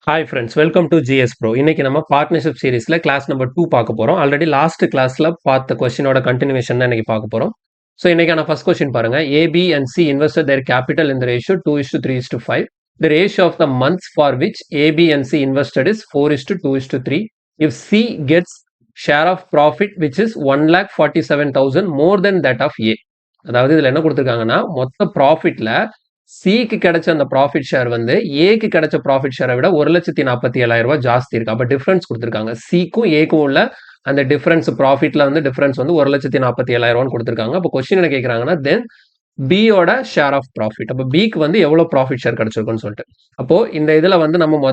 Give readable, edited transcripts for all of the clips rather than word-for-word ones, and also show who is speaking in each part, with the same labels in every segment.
Speaker 1: Hi friends, welcome to GS bro. இன்னைக்கு நம்ம partnership சீரிஸ்ல class number 2 பார்க்க போறோம். ஆல்ரெடி லாஸ்ட் கிளாஸ்ல பார்த்த கொஸ்டினோட கண்டினியூஷன் தான் இன்னைக்கு பார்க்க போறோம். ஸோ இன்னைக்கான ஃபர்ஸ்ட் கொஸ்டின் பாருங்க. A, B and C invested their capital in the ratio 2:3:5. The ratio of the months for which A, B and C invested is 4:2:3. If C gets share of profit which is 1,47,000 more than that of A. அதாவது இதுல என்ன கொடுத்துருக்காங்கன்னா, மொத்த ப்ராஃபிட்ல சிக்கு கிடைச்ச அந்த profit share வந்து ஏக்கு கிடைச்ச ப்ராஃபிட் ஷேரை விட 1,47,000 ஜாஸ்தி இருக்கு. அப்ப டிஃபரன்ஸ் கொடுத்துருக்காங்க. சிக்கும் ஏக்கும் உள்ள அந்த டிஃபரன்ஸ் ப்ராஃபிட்ல வந்து டிஃபரன்ஸ் வந்து 1,47,000 கொடுத்துருக்காங்க. அப்போ கொஸ்டின் என்ன கேட்கறாங்கன்னா, தென் பியோட ஷேர் ஆஃப் ப்ராஃபிட். அப்போ பிக்கு வந்து எவ்வளவு ப்ராஃபிட் ஷேர் கிடைச்சிருக்குன்னு சொல்லிட்டு, அப்போ இந்த இதுல வந்து நம்ம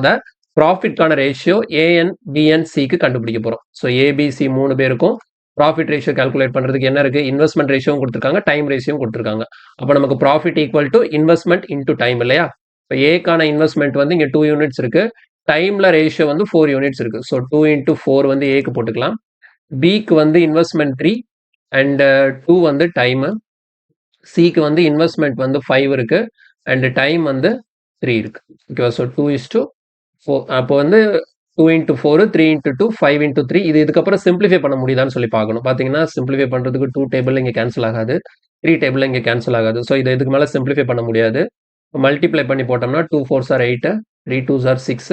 Speaker 1: ப்ராஃபிட்கான ரேஷியோ ஏஎன் பிஎன் சிக்கு கண்டுபிடிக்க போறோம். ஸோ ஏபிசி 3 பேருக்கும் ப்ராஃபிட் ரேஷியோ கால்குலேட் பண்றதுக்கு என்ன இருக்கு, இன்வெஸ்ட்மெண்ட் ரேஷியோ கொடுத்துருக்காங்க, டைம் ரேஷியோ கொடுத்துருக்காங்க. அப்போ நமக்கு profit equal to investment into time இல்லையா? இப்போ ஏக்கான இன்வெஸ்ட்மெண்ட் வந்து இங்க 2 யூனிட்ஸ் இருக்கு, டைம்ல ரேஷியோ வந்து 4 யூனிட்ஸ் இருக்கு. ஸோ 2 × 4 வந்து ஏக்கு போட்டுக்கலாம். பிக்கு வந்து இன்வெஸ்ட்மெண்ட் 3 அண்ட் 2 வந்து டைம். சிக்கு வந்து இன்வெஸ்ட்மெண்ட் வந்து 5 இருக்கு அண்ட் டைம் வந்து 3 இருக்கு. ஓகேவா? ஸோ 2:4. அப்போ வந்து 2 × 4, 3 × 2, 5 × 3. இதுக்கப்புறம் சிம்பிளிஃபை பண்ண முடியுதான்னு சொல்லி பார்க்கணும். பார்த்தீங்கன்னா சிம்பிளிஃபை பண்றதுக்கு 2 டேபிள் இங்கே கேன்சல் ஆகாது, 3 டேபிள் இங்கே கேன்சல் ஆகாது. ஸோ இதை இதுக்கு மேலே சிம்பிளிஃபை பண்ண முடியாது. மல்டிப்ளை பண்ணி போட்டோம்னா 2 4s are 8, 3 2s are 6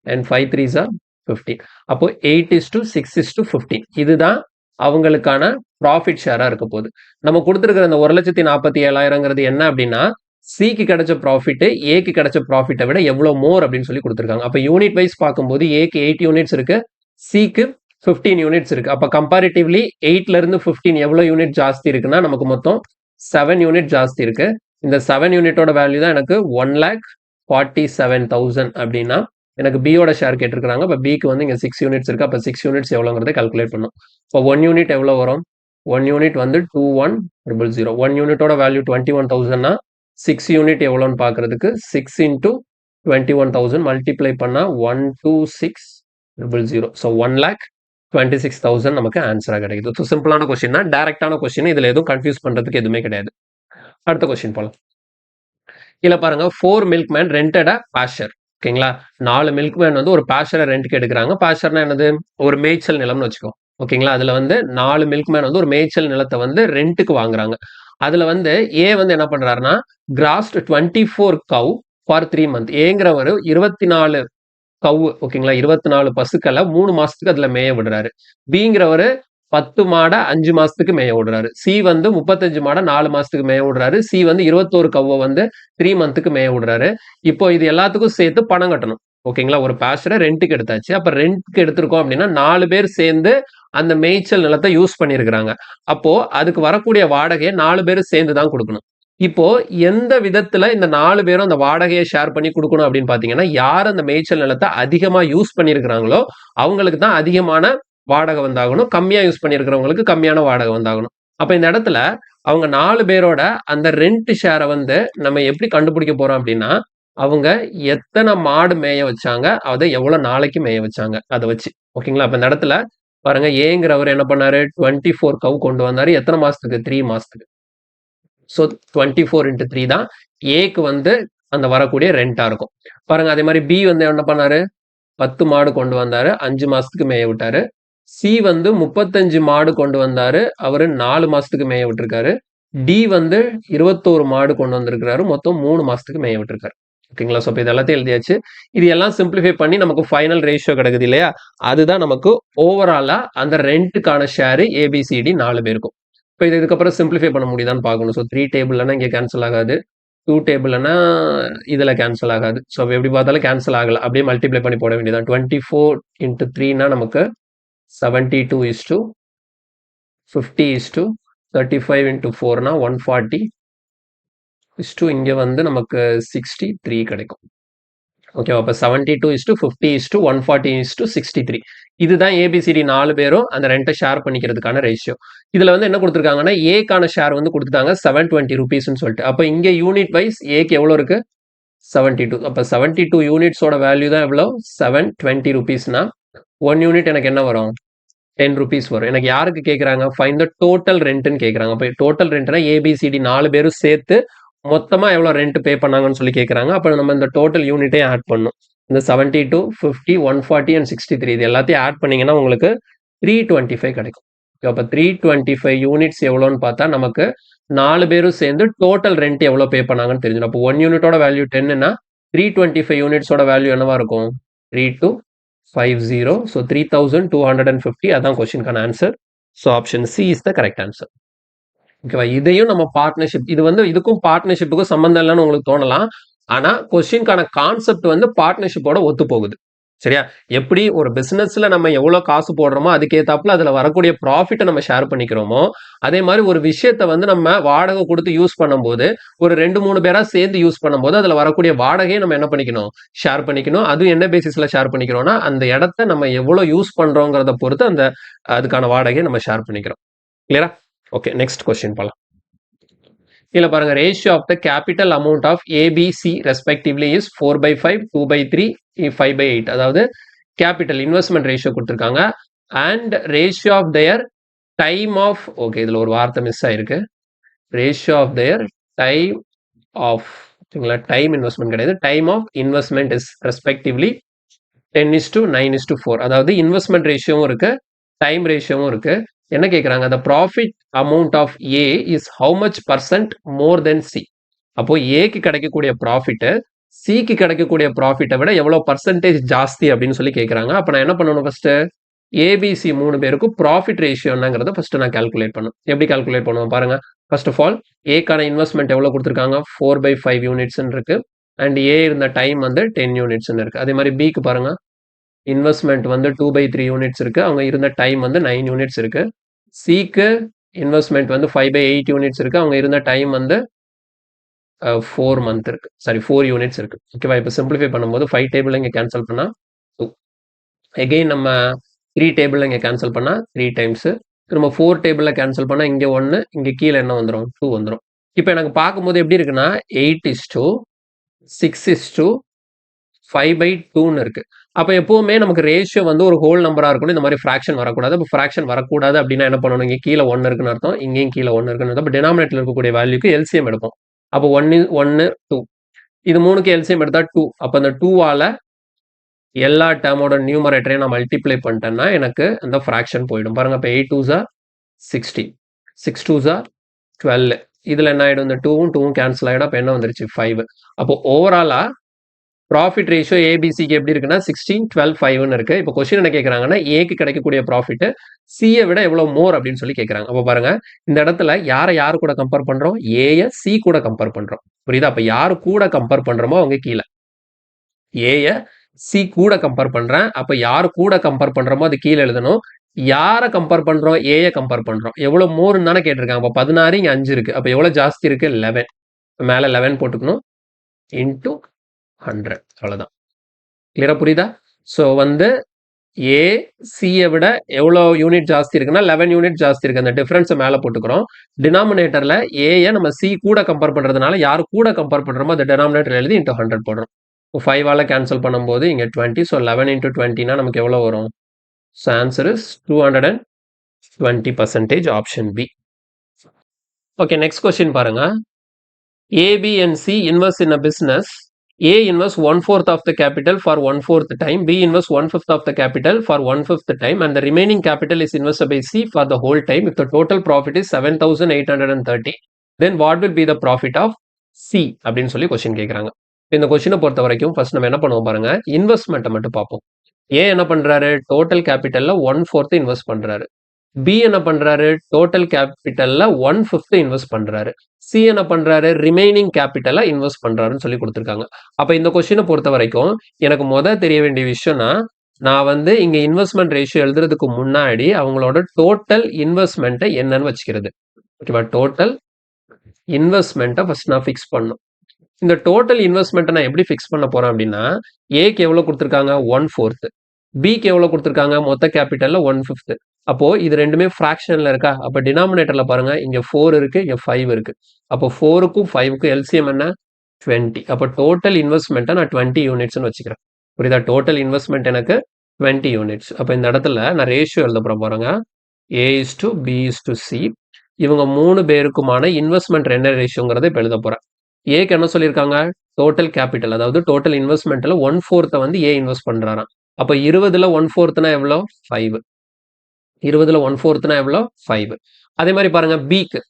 Speaker 1: and 5 3s are 15. அப்போ 8:6:15 இதுதான் அவங்களுக்கான ப்ராஃபிட் ஷேரா இருக்க போகுது. நம்ம கொடுத்துருக்கிற அந்த 1,47,000ங்கிறது என்ன அப்படின்னா, சிக்கு கிடைச்ச ப்ராஃபிட் ஏக்கு கிடைச்ச ப்ராஃபிட்டை விட எவ்வளவு மோர் அப்படின்னு சொல்லி கொடுத்துருக்காங்க. அப்ப யூனிட் வைஸ் பார்க்கும்போது ஏக்கு 8 யூனிட்ஸ் இருக்கு, சிக்கு 15 யூனிட்ஸ் இருக்கு. அப்ப கம்பேரிட்டிவ்லி 8ல இருந்து 15 எவ்வளவு யூனிட் ஜாஸ்தி இருக்குன்னா, நமக்கு மொத்தம் 7 யூனிட் ஜாஸ்தி இருக்கு. இந்த 7 யூனிட்டோட வேல்யூ தான் எனக்கு 1,47,000 அப்படின்னா எனக்கு பியோட ஷேர் கேட்டிருக்காங்க. அப்ப பிக்கு வந்து இங்க 6 யூனிட்ஸ் இருக்கு. அப்ப 6 யூனிட்ஸ் எவ்வளவுங்கிறத கால்குலேட் பண்ணும். இப்போ 1 யூனிட் எவ்வளவு வரும்? 1 யூனிட் வந்து 21,000. 1 யூனிட்டோட வேல்யூ 21,000னா 6 யூனிட் எவ்வளோன்னு பார்க்கறதுக்கு 6 × 21,000 மல்டிப்ளை பண்ணா 126,000. ஸோ 1,26,000 நமக்கு ஆன்சரா கிடைக்குது. ஸோ சிம்பிளான கொஸ்டின் தான், டைரக்டான கொஸ்டின். இதுல எதுவும் கன்ஃபியூஸ் பண்றதுக்கு எதுவுமே கிடையாது. அடுத்த கொஸ்டின் போலாம். இல்ல பாருங்க, 4 மில்க்மேன் ரெண்டட் அ பாஸ்டர். ஓகேங்களா? 4 மில்க்மேன் வந்து ஒரு பாஸ்டரை ரெண்ட்க்கு எடுக்கிறாங்க. பாஸ்டர்னா என்னது? ஒரு மேய்ச்சல் நிலம்னு வச்சுக்கோ. ஓகேங்களா? அதுல வந்து 4 மில்க்மேன் வந்து ஒரு மேய்ச்சல் நிலத்தை வந்து ரெண்ட்டுக்கு வாங்குறாங்க. அதுல வந்து ஏ வந்து என்ன பண்றாருன்னா, கிராஸ்ட் 24 கவ் ஃபார் 3 மந்த். ஏங்கிறவர் 24 கவ், ஓகேங்களா, 24 பசுக்களை 3 மாசத்துக்கு அதுல மேய விடுறாரு. பிங்கிறவரு 10 மாடை 5 மாசத்துக்கு மேய விடுறாரு. சி வந்து 35 மாடை 4 மாசத்துக்கு மேய விடுறாரு. சி வந்து 21 கவ்வை வந்து 3 மந்த்துக்கு மேய விடுறாரு. இப்போ இது எல்லாத்துக்கும் சேர்த்து பணம் கட்டணும். ஓகேங்களா? ஒரு பாஸ்டரை ரெண்ட்டுக்கு எடுத்தாச்சு. அப்ப ரெண்ட்டுக்கு எடுத்திருக்கோம் அப்படின்னா 4 பேர் சேர்ந்து அந்த மேய்ச்சல் நிலத்தை யூஸ் பண்ணியிருக்கிறாங்க. அப்போ அதுக்கு வரக்கூடிய வாடகையை 4 பேரும் சேர்ந்து தான் கொடுக்கணும். இப்போ எந்த விதத்துல இந்த 4 பேரும் அந்த வாடகையை ஷேர் பண்ணி கொடுக்கணும் அப்படின்னு பாத்தீங்கன்னா, யார் அந்த மேய்ச்சல் நிலத்தை அதிகமா யூஸ் பண்ணியிருக்கிறாங்களோ அவங்களுக்கு தான் அதிகமான வாடகை வந்தாகணும், கம்மியா யூஸ் பண்ணியிருக்கிறவங்களுக்கு கம்மியான வாடகை வந்தாகணும். அப்ப இந்த இடத்துல அவங்க 4 பேரோட அந்த ரெண்ட் ஷேரை வந்து நம்ம எப்படி கண்டுபிடிக்க போறோம் அப்படின்னா, அவங்க எத்தனை மாடு மேய வச்சாங்க, அதை எவ்வளவு நாளைக்கு மேய வச்சாங்க, அதை வச்சு. ஓகேங்களா? அப்ப இந்த இடத்துல பாருங்க, ஏங்கிறவர் என்ன பண்ணாரு, 24 கவ் கொண்டு வந்தாரு. எத்தனை மாசத்துக்கு? 3 மாசத்துக்கு. ஸோ 24 × 3 தான் ஏக்கு வந்து அந்த வரக்கூடிய ரெண்டா இருக்கும். பாருங்க, அதே மாதிரி பி வந்து என்ன பண்ணாரு, 10 மாடு கொண்டு வந்தாரு, 5 மாசத்துக்கு மேய விட்டாரு. சி வந்து 35 மாடு கொண்டு வந்தாரு, அவரு 4 மாசத்துக்கு மேய விட்டுருக்காரு. டி வந்து 21 மாடு கொண்டு வந்திருக்கிறாரு, மொத்தம் 3 மாசத்துக்கு மேய விட்டுருக்காரு. ஓகேங்களா? ஸோ இப்போ இது எல்லாத்தையும் எழுதியாச்சு. இது எல்லாம் சிம்பிளிஃபை பண்ணி நமக்கு ஃபைனல் ரேஷியோ கிடைக்குது இல்லையா? அதுதான் நமக்கு ஓவராலா அந்த ரெண்ட்டுக்கான ஷேர் ஏபிசிடி 4 பேருக்கும். இப்போ இதுக்கப்புறம் சிம்பிளிஃபை பண்ண முடியுதான்னு பார்க்கணும். ஸோ 3 டேபிள்னா இங்கே கேன்சல் ஆகாது, 2 டேபிள்னா இதுல கேன்சல் ஆகாது. ஸோ எப்படி பார்த்தாலும் கேன்சல் ஆகல. அப்படியே மல்டிப்ளை பண்ணி போட வேண்டியதான். 24 × 3னா நமக்கு 72:50:35 × 4னா 140 இங்க வந்து நமக்கு 63 கிடைக்கும். ஓகே, அப்ப 72:50:140:63. இதுதான் ஏபிசிடி 4 பேரும் அந்த ரெண்டை ஷேர் பண்ணிக்கிறதுக்கான ரேஷியோ. இதுல வந்து என்ன கொடுத்துருக்காங்கன்னா, ஏக்கான ஷேர் வந்து கொடுத்துட்டாங்க 720 ருபீஸ்ன்னு சொல்லிட்டு. அப்ப இங்க யூனிட் வைஸ் ஏக்கு எவ்வளவு இருக்கு? 72. அப்ப 72 யூனிட்ஸோட வேல்யூ தான் எவ்வளவு? 720 ருபீஸ்னா 1 யூனிட் எனக்கு என்ன வரும்? 10 ருபீஸ் வரும். எனக்கு யாருக்கு கேட்குறாங்க? ஃபைண்ட் த டோட்டல் ரெண்ட்னு கேட்குறாங்க. அப்போ டோட்டல் ரெண்ட்னா ஏபிசிடி 4 பேரும் சேர்த்து மொத்தமா எவ்வளோ ரெண்ட் பே பண்ணாங்கன்னு சொல்லி கேட்குறாங்க. அப்போ நம்ம இந்த டோட்டல் யூனிட்டே ஆட் பண்ணணும். இந்த 72, 50, 140 அண்ட் 63 இது எல்லாத்தையும் ஆட் பண்ணீங்கன்னா உங்களுக்கு 325 கிடைக்கும். அப்போ 325 யூனிட்ஸ் எவ்வளோன்னு பார்த்தா நமக்கு 4 பேரும் சேர்ந்து டோட்டல் ரெண்ட் எவ்வளோ பே பண்ணாங்கன்னு தெரிஞ்சிடும். அப்போ 1 யூனிட்டோட வேல்யூ 10ன்னா 325 யூனிட்ஸோட வேல்யூ என்னவா இருக்கும்? 3250. ஸோ 3250 அதான் கொஸ்டினுக்கான answer. So option C is the correct answer. ஓகேவா? இதையும் நம்ம பார்ட்னர்ஷிப், இது வந்து இதுக்கும் பார்ட்னர்ஷிப்புக்கும் சம்பந்தம் இல்லைன்னு உங்களுக்கு தோணலாம். ஆனா கொஸ்டினுக்கான கான்செப்ட் வந்து பார்ட்னர்ஷிப்போட ஒத்து போகுது. சரியா? எப்படி ஒரு பிசினஸ்ல நம்ம எவ்வளவு காசு போடுறோமோ அதுக்கேத்தாப்புல அதுல வரக்கூடிய ப்ராஃபிட்டை நம்ம ஷேர் பண்ணிக்கிறோமோ, அதே மாதிரி ஒரு விஷயத்த வந்து நம்ம வாடகை கொடுத்து யூஸ் பண்ணும்போது ஒரு 2-3 பேரா சேர்ந்து யூஸ் பண்ணும்போது அதுல வரக்கூடிய வாடகையை நம்ம என்ன பண்ணிக்கணும்? ஷேர் பண்ணிக்கணும். அதுவும் என்ன பேசிஸ்ல ஷேர் பண்ணிக்கிறோம்னா அந்த இடத்த நம்ம எவ்வளவு யூஸ் பண்றோங்கிறத பொறுத்து அந்த அதுக்கான வாடகையை நம்ம ஷேர் பண்ணிக்கிறோம். கிளியரா? ஓகே, நெக்ஸ்ட் கொஸ்டின் போலாம். இல்ல பாருங்க, ratio of the capital amount of A B C respectively is 4/5, 2/3, 5/8. அதாவது கேபிட்டல் இன்வெஸ்ட்மெண்ட் ரேஷியோ கொடுத்துருக்காங்க. And ratio of their time of, okay இதுல ஒரு வார்த்தை மிஸ் ஆயிருக்கு. Ratio of their time of, ஓகேங்களா? டைம் இன்வெஸ்ட்மெண்ட் கிடையாது, time of investment is respectively 10:9:4. அதாவது investment ரேஷியோவும் இருக்கு, டைம் ரேஷியோவும் இருக்கு. என்ன கேட்குறாங்க? the profit amount of A is how much percent more than C. அப்போ ஏக்கு கிடைக்கக்கூடிய ப்ராஃபிட் சிக்கு கிடைக்கக்கூடிய ப்ராஃபிட்டை விட எவ்வளவு பர்சன்டேஜ் ஜாஸ்தி அப்படின்னு சொல்லி கேட்குறாங்க. அப்போ நான் என்ன பண்ணணும்? ஃபர்ஸ்ட் ஏபிசி 3 பேருக்கும் ப்ராஃபிட் ரேஷியோ என்னங்கிறத ஃபர்ஸ்ட் நான் கால்குலேட் பண்ணணும். எப்படி கால்குலேட் பண்ணுவோம் பாருங்க. ஃபர்ஸ்ட் ஆஃப் ஆல் ஏக்கான இன்வெஸ்ட்மெண்ட் எவ்வளவு கொடுத்துருக்காங்க? 4/5 யூனிட்ஸ் இருக்கு. அண்ட் ஏ இருந்த டைம் வந்து 10 யூனிட்ஸ் இருக்கு. அதே மாதிரி பிக்கு பாருங்க, இன்வெஸ்ட்மெண்ட் வந்து 2/3 யூனிட்ஸ் இருக்கு. அவங்க இருந்த டைம் வந்து 9 யூனிட்ஸ் இருக்கு. சிக்கு இன்வெஸ்ட்மெண்ட் வந்து 5/8 யூனிட்ஸ் இருக்கு. அவங்க இருந்த டைம் வந்து 4 மந்த் இருக்கு. சாரி 4 யூனிட்ஸ் இருக்கு. ஓகேவா? இப்போ சிம்பிளிஃபை பண்ணும்போது 5 டேபிள் இங்கே கேன்சல் பண்ணா 2. எகெயின் நம்ம 3 டேபிள் இங்கே கேன்சல் பண்ணா 3 டைம்ஸ். திரும்ப 4 டேபிளில் கேன்சல் பண்ணா இங்கே 1, இங்கே கீழே என்ன வந்துடும்? 2 வந்துடும். இப்போ எனக்கு பார்க்கும்போது எப்படி இருக்குன்னா 8:6:5/2ன்னு இருக்கு. அப்போ எப்பவுமே நமக்கு ரேஷியோ வந்து ஒரு ஹோல் நம்பரா இருக்கணும். இந்த மாதிரி ஃபிராக்ஷன் வரக்கூடாது. அப்போ ஃபிராக்ஷன் வரக்கூடாது அப்படின்னா என்ன பண்ணணும்? இங்கே கீழே 1 இருக்குன்னு அர்த்தம், இங்கேயும் கீழே 1 இருக்குன்னு அர்த்தம். அப்போ டினாமினேட்டர்ல இருக்கக்கூடிய வேல்யூக்கு எல்சிஎம் எடுப்போம். அப்போ 1, 2 இது 3க்கு எல்சிஎம் எடுத்தா 2. அப்போ அந்த 2ஆல எல்லா டேர்மோட நியூமரேட்டரையும் நான் மல்டிப்ளை பண்ணிட்டேன்னா எனக்கு அந்த ஃபிராக்ஷன் போயிடும். பாருங்க, அப்போ 8 2 60, 6 2 12. இதுல என்ன ஆயிடும்? இந்த 2ம் கேன்சல் ஆயிடும். அப்போ என்ன வந்துருச்சு? 5. அப்போ ஓவராலா ப்ராஃபிட் ரேஷியோ ஏபிசிக்கு எப்படி இருக்குன்னா 16, 12, 5ன்னு இருக்கு. இப்போ கொஸ்டின் என்ன கேட்கறாங்கன்னா ஏக்கு கிடைக்கக்கூடிய ப்ராஃபிட் சியை விட எவ்வளவு மோர் அப்படின்னு சொல்லி கேட்கறாங்க. அப்போ பாருங்க, இந்த இடத்துல யாரு கூட கம்பேர் பண்றோம்? ஏய சி கூட கம்பேர் பண்றோம். புரியுதா? அப்ப யாரு கூட கம்பேர் பண்றோமோ அவங்க கீழே. ஏய சி கூட கம்பேர் பண்றேன். அப்ப யாரு கூட கம்பேர் பண்றோமோ அது கீழே எழுதணும். யாரை கம்பேர் பண்றோம்? ஏய கம்பேர் பண்றோம். எவ்வளவு மோர்னு தானே கேட்டிருக்காங்க. அப்ப 16, இங்க 5 இருக்கு. அப்ப எவ்வளவு ஜாஸ்தி இருக்கு? 11. மேல 11 போட்டுக்கணும், இன்டூ 100. அவ்வளவுதான். கிளியரா புரியுதா? ஸோ வந்து ஏ சியை விட எவ்வளோ யூனிட் ஜாஸ்தி இருக்குன்னா 11 யூனிட் ஜாஸ்தி இருக்கு. அந்த டிஃபரன்ஸை மேலே போட்டுக்கிறோம். டினாமினேட்டர்ல ஏயை நம்ம சி கூட கம்பேர் பண்றதுனால யார் கூட கம்பேர் பண்றோமோ அந்த டினாமினேட்டர் எழுதி இன்டூ 100 போடுறோம். 5ஆல கேன்சல் பண்ணும்போது இங்க 20. ஸோ 11 × 20னா நமக்கு எவ்வளோ வரும்? So answer is 220%. Option B. Okay, next question பாருங்க. A, B and C invest in a business. A invests 1/4 of the capital for 1/4 time. B invests 1/5 of the capital for 1/5 time, and the remaining capital is invested by C for the whole time. If the total profit is 7,830, then what will be the profit of C? அப்படின்னு சொல்லி question கேட்குறாங்க. இந்த கொஸ்டினை பொறுத்த வரைக்கும் first நம்ம என்ன பண்ணுவோம் பாருங்க, இன்வெஸ்ட்மெண்ட்டை மட்டும் பார்ப்போம். ஏ என்ன பண்றாரு? டோட்டல் கேபிட்டல்ல 1/4 இன்வெஸ்ட் பண்றாரு. பி என்ன பண்றாரு? டோட்டல் கேபிட்டல்ல 1/5 இன்வெஸ்ட் பண்றாரு. சி என்ன பண்றாரு? ரிமைனிங் கேபிட்டலா இன்வெஸ்ட் பண்றாருன்னு சொல்லி கொடுத்துருக்காங்க. அப்ப இந்த கொஸ்டினை பொறுத்த வரைக்கும் எனக்கு தெரிய வேண்டிய விஷயம்னா, நான் வந்து இங்க இன்வெஸ்ட்மெண்ட் ரேஷியோ எழுதுறதுக்கு முன்னாடி அவங்களோட டோட்டல் இன்வெஸ்ட்மெண்ட்டை என்னன்னு வச்சுக்கிறது. ஓகேவா? டோட்டல் இன்வெஸ்ட்மெண்ட்டை ஃபர்ஸ்ட் நான் ஃபிக்ஸ் பண்ணும். இந்த டோட்டல் இன்வெஸ்ட்மெண்ட்டை நான் எப்படி ஃபிக்ஸ் பண்ண போறேன் அப்படின்னா, ஏக்கு எவ்வளவு கொடுத்துருக்காங்க? 1/4. பிக்கு எவ்வளவு கொடுத்துருக்காங்க? மொத்த கேபிட்டல்ல 1/5. அப்போ இது ரெண்டுமே ஃபிராக்ஷன்ல இருக்கா? அப்ப டினாமினேட்டர்ல பாருங்க, இங்க 4 இருக்கு, இங்க 5 இருக்கு. அப்போ 4க்கும் 5க்கும் எல்சிஎம் என்ன? 20. அப்போ டோட்டல் இன்வெஸ்ட்மெண்ட்டை நான் 20 யூனிட்ஸ்னு வச்சுக்கிறேன். புரியுதா? டோட்டல் இன்வெஸ்ட்மெண்ட் எனக்கு 20 யூனிட்ஸ். அப்போ இந்த இடத்துல நான் ரேஷியோ எழுத போறேன் பாருங்க. A:B:C. இவங்க 3 பேருக்குமான இன்வெஸ்ட்மெண்ட் என்ன ரேஷியோங்கிறத இப்போ எழுத போறேன். ஏக்கு என்ன சொல்லியிருக்காங்க? டோட்டல் கேபிட்டல், அதாவது டோட்டல் இன்வெஸ்ட்மெண்ட்ல 1/4 வந்து ஏ இன்வெஸ்ட் பண்றாராம். அப்ப 20ல 1/4 எவ்வளோ? 5. 20ல 1/4 எவ்வளோ? 5. அதே மாதிரி பாருங்க பிக்கு.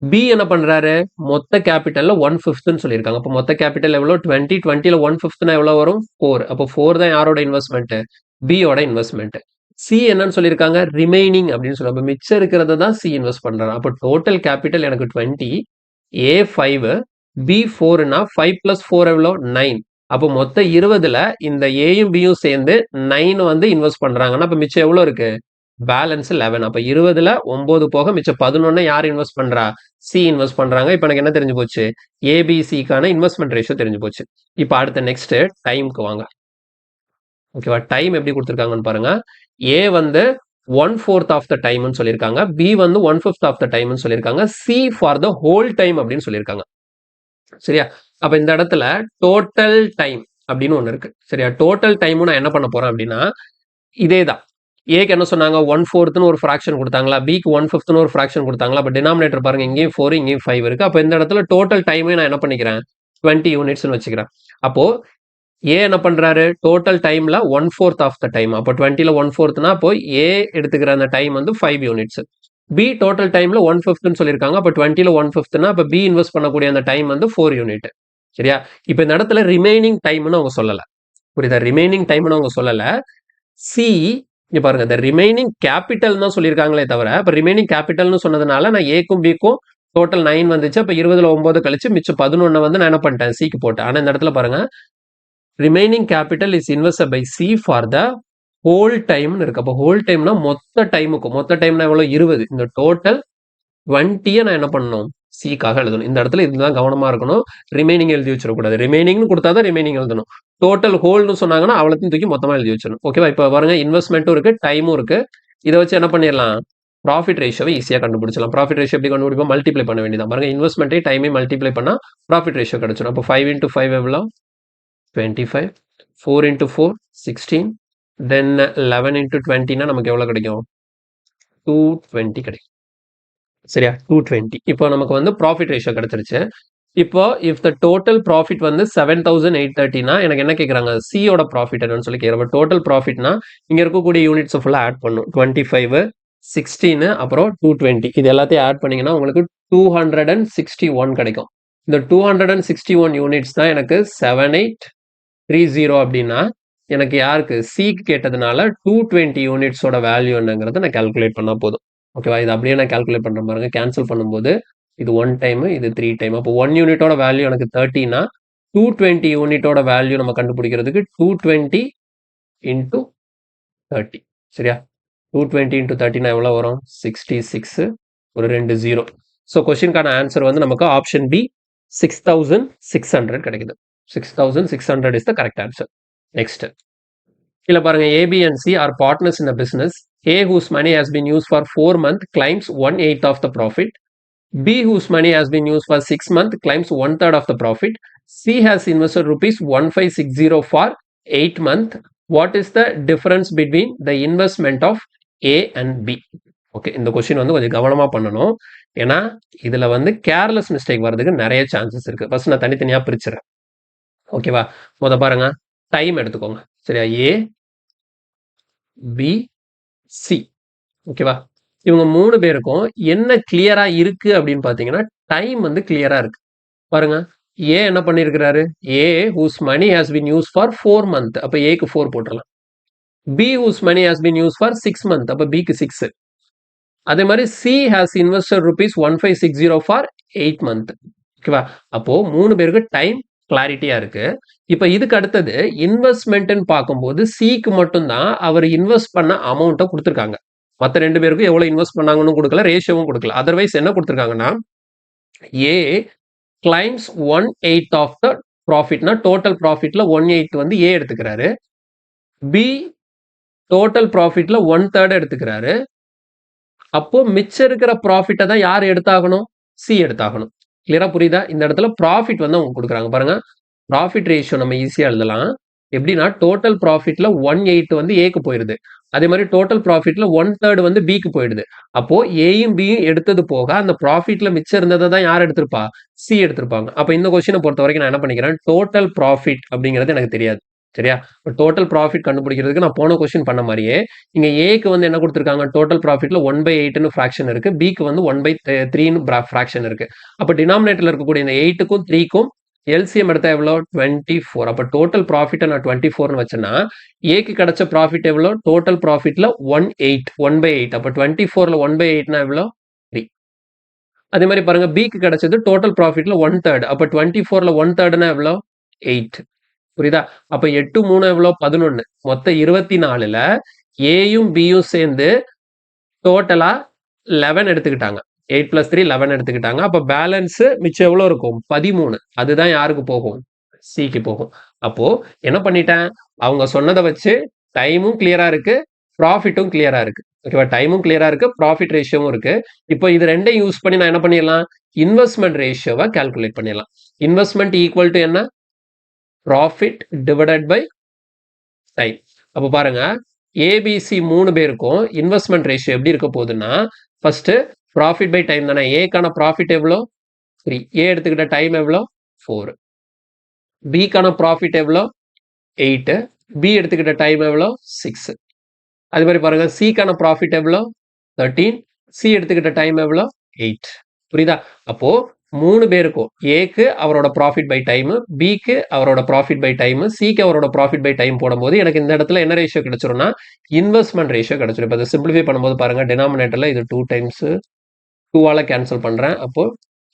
Speaker 1: பி என்ன பண்றாரு? மொத்த கேபிட்டல்ல 1/5 சொல்லியிருக்காங்க. அப்ப மொத்த கேபிட்டல் எவ்வளோ? 20. 20ல 1/5 எவ்வளோ வரும்? 4. அப்போ 4 தான் யாரோட இன்வெஸ்ட்மெண்ட்? பியோட இன்வெஸ்ட்மெண்ட். சி என்னன்னு சொல்லியிருக்காங்க? ரிமைனிங் அப்படின்னு சொல்லி, அப்ப மிச்சம் இருக்கிறத தான் சி இன்வெஸ்ட் பண்றாங்க. அப்போ டோட்டல் கேபிட்டல் எனக்கு 20, ஏ 5, பி 4னா 5 + 4 எவ்வளோ? 9. அப்போ மொத்த 20ல இந்த ஏயும் பியும் சேர்ந்து 9 வந்து இன்வெஸ்ட் பண்றாங்கன்னா அப்ப மிச்சம் எவ்வளோ இருக்கு? பேலன்ஸ் 11. அப்ப 20ல 9 போக மிச்சம் 11 யார் இன்வெஸ்ட் பண்றா? சி இன்வெஸ்ட் பண்றாங்க. இப்ப எனக்கு என்ன தெரிஞ்சு போச்சு? ஏபிசிக்கான இன்வெஸ்ட்மெண்ட் ரேஷியோ தெரிஞ்சு போச்சு. இப்ப அடுத்த நெக்ஸ்ட் டைம்க்கு வாங்க. ஓகேவா? டைம் எப்படி கொடுத்துருக்காங்கன்னு பாருங்க. ஏ வந்து 1/4 ஆஃப் த டைம்னு சொல்லியிருக்காங்க. பி வந்து 1/5 ஆஃப் த டைம்னு சொல்லியிருக்காங்க. C for the whole time அப்படின்னு சொல்லியிருக்காங்க. சரியா? அப்ப இந்த இடத்துல டோட்டல் டைம் அப்படின்னு ஒண்ணு இருக்கு. சரியா? டோட்டல் டைமும் நான் என்ன பண்ண போறேன் அப்படின்னா, இதேதான். ஏக்கு என்ன சொன்னாங்க? 1/4ன்னு ஒரு ஃபிராக்ஷன் கொடுத்தாங்களா? பிக்கு 1/5ன்னு ஒரு ஃபிராக்ஷன் கொடுத்தாங்களா? அப்ப டினாமினேட்டர் பாருங்க, இங்கேயும் 4 இங்கேயும் 5 இருக்கு. அப்ப இந்த இடத்துல டோட்டல் டைமே நான் என்ன பண்ணிக்கிறேன்? 20 யூனிட்ஸ்னு வச்சுக்கிறேன். அப்போ ஏ என்ன பண்றாரு? டோட்டல் டைம்ல 1/4 ஆஃப் த டைம். அப்போ 20ல 1/4னா அப்போ ஏ எடுத்துக்கிற அந்த டைம் வந்து 5 யூனிட்ஸ். பி டோட்டல் டைம்ல 1/5ன்னு சொல்லியிருக்காங்க. அப்போ 20ல 1/5னா அப்போ பி இன்வெஸ்ட் பண்ணக்கூடிய அந்த டைம் வந்து 4 யூனிட். சரியா? இப்போ இந்த இடத்துல ரிமைனிங் டைம்னு அவங்க சொல்லல. புரியுதா? ரிமைனிங் டைம்னு அவங்க சொல்லல. சி இங்க பாருங்க, இந்த ரிமைனிங் கேபிட்டல் தான் சொல்லியிருக்காங்களே தவிர, இப்போ ரிமைனிங் கேபிட்டல்னு சொன்னதுனால நான் ஏக்கும் பிக்கும் டோட்டல் 9 வந்துச்சு. அப்போ 20ல 9 கழிச்சு மிச்சம் 11 வந்து நான் என்ன பண்ணிட்டேன்? சிக்கு போட்டேன். ஆனா இந்த இடத்துல பாருங்க, remaining capital is invested by C for the whole டைம்னு இருக்கு. அப்போ ஹோல் டைம்னா மொத்த டைமுக்கும், மொத்த டைம்னா எவ்வளோ? 20. இந்த டோட்டல் 20யை நான் என்ன பண்ணணும்? சிக்காக எழுதணும். இந்த இடத்துல இதுதான் கவனமா இருக்கணும். ரிமைனிங் எழுதி வச்சிடக்கூடாது. ரிமைனிங்னு கொடுத்தா தான் ரிமைனிங் எழுதணும். டோட்டல் ஹோல்னு சொன்னாங்கன்னா அவ்வளோத்தையும் தூக்கி மொத்தமா எழுதி வச்சிடணும். ஓகேவா? இப்போ பாருங்க, இன்வெஸ்ட்மெண்ட்டும் இருக்கு, டைமும் இருக்கு. இதை வச்சு என்ன பண்ணிடலாம்? ப்ராஃபிட் ரேஷியோவை ஈஸியாக கண்டுபிடிச்சலாம். ப்ராஃபிட் ரேஷியோ எப்படி கண்டுபிடிப்போம்? மல்டிப்ளை பண்ண வேண்டியதான். பாருங்க, இன்வெஸ்ட்மெண்ட்டே டைமே மல்டிப்ளை பண்ணா ப்ராஃபிட் ரேஷியோ கிடைச்சிடும். அப்போ 5 × 5 எவ்வளோ? 25. 4 × 4 16. தென் 11 × 20னா நமக்கு எவ்வளோ கிடைக்கும்? 220 கிடைக்கும். சரியா? 220. இப்போ நமக்கு வந்து ப்ராஃபிட் ரேஷியோ கிடைச்சிருச்சு. இப்போ இஃப் த டோட்டல் ப்ராஃபிட் வந்து 7,830னா எனக்கு என்ன கேட்குறாங்க? சியோட ப்ராஃபிட் என்னன்னு சொல்லி கேட்குறாங்க. டோட்டல் ப்ராஃபிட்னா இங்க இருக்கக்கூடிய யூனிட்ஸை ஃபுல்லாக ஆட் பண்ணும். 25, 16, அப்புறம் 220. இது எல்லாத்தையும் ஆட் பண்ணீங்கன்னா உங்களுக்கு 261 கிடைக்கும். இந்த 261 யூனிட்ஸ் தான் எனக்கு 7830 அப்படின்னா எனக்கு யாருக்கு? சிக்கு கேட்டதுனால 220 யூனிட்ஸோட வேல்யூ என்னங்கிறத நான் கால்குலேட் பண்ணா போதும். ஓகேவா? இது அப்படியே நான் கால்குலேட் பண்ற பாருங்க. கேன்சல் பண்ணும்போது இது 1 டைம், இது 3 டைம். அப்போ 1 யூனிட்டோட வேல்யூ எனக்கு 30னா 220 யூனிட்டோட வேல்யூ நம்ம கண்டுபிடிக்கிறதுக்கு 220 × 30. சரியா? 220 × 30னா எவ்வளோ வரும்? 66. ஒரு 2 0. ஸோ கொஸ்டினுக்கான ஆன்சர் வந்து நமக்கு ஆப்ஷன் பி 6600 கிடைக்குது. 6600 is the correct answer. Next கீழே பாருங்க, A B and C are partners in a business. A whose money has been used for 4 months claims 1/8 of the profit. B whose money has been used for 6 months claims 1/3 of the profit. C has invested rupees 1560 for 8 months. What is the difference between the investment of A and B? Okay, இந்த question வந்து கொஞ்சம் கவனமா பண்ணணும். ஏன்னா இதுல வந்து careless mistake வர்றதுக்கு நிறைய சான்சஸ் இருக்கு. ஃபர்ஸ்ட் நான் தனித்தனியா பிரிச்சுறேன். ஓகேவா? முத பாருங்க, டைம் எடுத்துக்கோங்க. சரியா? ஏ, பி, சி. ஓகேவா? இவங்க 3 பேருக்கும் என்ன கிளியரா இருக்கு அப்படின்னு பாத்தீங்கன்னா, டைம் வந்து கிளியரா இருக்கு. பாருங்க, ஏ என்ன பண்ணிருக்கிறாரு? ஏ whose money has been used for 4 month. அப்ப ஏக்கு 4 போட்டுறலாம். B whose money has been used for 6 month. அப்ப பிக்கு 6. அதே மாதிரி C has invested rupees 1560 for 8 month. ஓகேவா? அப்போ 3 பேருக்கு டைம் கிளாரிட்டியா இருக்கு. இப்ப இதுக்கு அடுத்தது இன்வெஸ்ட்மெண்ட்னு பார்க்கும்போது சிக்கு மட்டும்தான் அவர் இன்வெஸ்ட் பண்ண அமௌண்ட்டை கொடுத்துருக்காங்க. மற்ற 2 பேருக்கும் எவ்வளவு இன்வெஸ்ட் பண்ணாங்கன்னு கொடுக்கல, ரேஷியோவும் கொடுக்கல. அதர்வைஸ் என்ன கொடுத்துருக்காங்கன்னா, ஏ கிளைம்ஸ் 1/8 ஆஃப் த ப்ராஃபிட்னா டோட்டல் ப்ராஃபிட்ல 1/8 வந்து ஏ எடுத்துக்கிறாரு. B total ப்ராஃபிட்ல 1/3 எடுத்துக்கிறாரு. அப்போ மிச்சம் இருக்கிற ப்ராஃபிட்டை தான் யார் எடுத்தாகணும்? சி எடுத்தாகணும். கிளியரா புரியுதா? இந்த இடத்துல ப்ராஃபிட் வந்து அவங்க கொடுக்குறாங்க. பாருங்க, ப்ராஃபிட் ரேஷியோ நம்ம ஈஸியா எழுதலாம். எப்படின்னா டோட்டல் ப்ராஃபிட்ல 1/8 வந்து ஏக்கு போயிருது. அதே மாதிரி டோட்டல் ப்ராஃபிட்ல 1/3 வந்து பிக்கு போயிடுது. அப்போ ஏயும் பியும் எடுத்தது போக அந்த ப்ராஃபிட்ல மிச்சம் இருந்ததை தான் யார் எடுத்திருப்பா? சி எடுத்திருப்பாங்க. அப்ப இந்த கொஸ்டினை பொறுத்த வரைக்கும் நான் என்ன பண்ணிக்கிறேன், டோட்டல் ப்ராஃபிட் அப்படிங்கிறது எனக்கு தெரியாது. சரியா? இப்போ டோட்டல் ப்ராஃபிட் கண்டுபிடிக்கிறதுக்கு நான் போன கொஸ்டின் பண்ண மாதிரியே இங்க ஏக்கு வந்து என்ன கொடுத்திருக்காங்க, டோட்டல் ப்ராஃபிட்ல 1/8ன்னு ஃபிராக்ஷன் இருக்கு, பிக்கு வந்து 1/3ன்னு ஃபிராக்ஷன் இருக்கு. அப்ப டினாமினேட்டர்ல இருக்கக்கூடிய இந்த 8க்கும் 3க்கும் எல்சிஎம் எடுத்தா எவ்வளோ? 24. அப்ப டோட்டல் ப்ராஃபிட்டை நான் 24ன்னு வச்சேன்னா ஏக்கு கிடைச்ச ப்ராஃபிட் எவ்வளோ? டோட்டல் ப்ராஃபிட்ல 1/8. அப்ப 24ல 1/8னா எவ்வளோ? 3. அதே மாதிரி பாருங்க, பிக்கு கிடைச்சது டோட்டல் ப்ராஃபிட்ல 1/3. அப்ப 24ல 1/3னா எவ்வளோ? 8. புரியுதா? அப்ப 8 3 எவ்வளோ? 11. மொத்தம் 24ல ஏயும் பியும் சேர்ந்து டோட்டலா 11 எடுத்துக்கிட்டாங்க. 8 + 3 11 எடுத்துக்கிட்டாங்க. அப்ப பேலன்ஸ் மிச்சம் எவ்வளோ இருக்கும்? 13. அதுதான் யாருக்கு போகும்? சிக்கு போகும். அப்போ என்ன பண்ணிட்டேன், அவங்க சொன்னதை வச்சு டைமும் கிளியரா இருக்கு, ப்ராஃபிட்டும் கிளியரா இருக்கு. ஓகேவா? டைமும் கிளியரா இருக்கு, ப்ராஃபிட் ரேஷியோவும் இருக்கு. இப்போ இது ரெண்டையும் யூஸ் பண்ணி நான் என்ன பண்ணிடலாம், இன்வெஸ்ட்மெண்ட் ரேஷியோவை கால்குலேட் பண்ணிடலாம். இன்வெஸ்ட்மெண்ட் ஈக்குவல் டு என்ன? Profit divided by time. அப்போ பாருங்க, ஏபிசி 3 பேருக்கும் இன்வெஸ்ட்மெண்ட் ரேஷியோ எப்படி இருக்க போகுதுன்னா, ஃபர்ஸ்ட் ப்ராஃபிட் பை டைம் தானே. ஏக்கான ப்ராஃபிட் எவ்வளோ? 3. ஏ எடுத்துக்கிட்ட டைம் எவ்வளோ? 4. பிக்கான ப்ராஃபிட் எவ்வளோ? 8. பி எடுத்துக்கிட்ட டைம் எவ்வளோ? 6. அது மாதிரி பாருங்க, சிக்கான ப்ராஃபிட் எவ்வளோ? 13. சி எடுத்துக்கிட்ட டைம் எவ்வளோ? 8. புரியுதா? அப்போ 3 பேருக்கும் ஏக்கு அவரோட ப்ராஃபிட் பை டைம், பிக்கு அவரோட ப்ராஃபிட் பை டைம், சிக்கு அவரோட ப்ராஃபிட் பை டைம் போடும்போது எனக்கு இந்த இடத்துல என்ன ரேஷியோ கிடைச்சிரும்னா, இன்வெஸ்ட்மெண்ட் ரேஷியோ கிடைச்சிரும். இப்போ அதை சிம்பிளிஃபை பண்ணும்போது பாருங்க, டினாமினேட்டர்ல இது 2 டைம்ஸ் 2ஆல கேன்சல் பண்றேன். அப்போ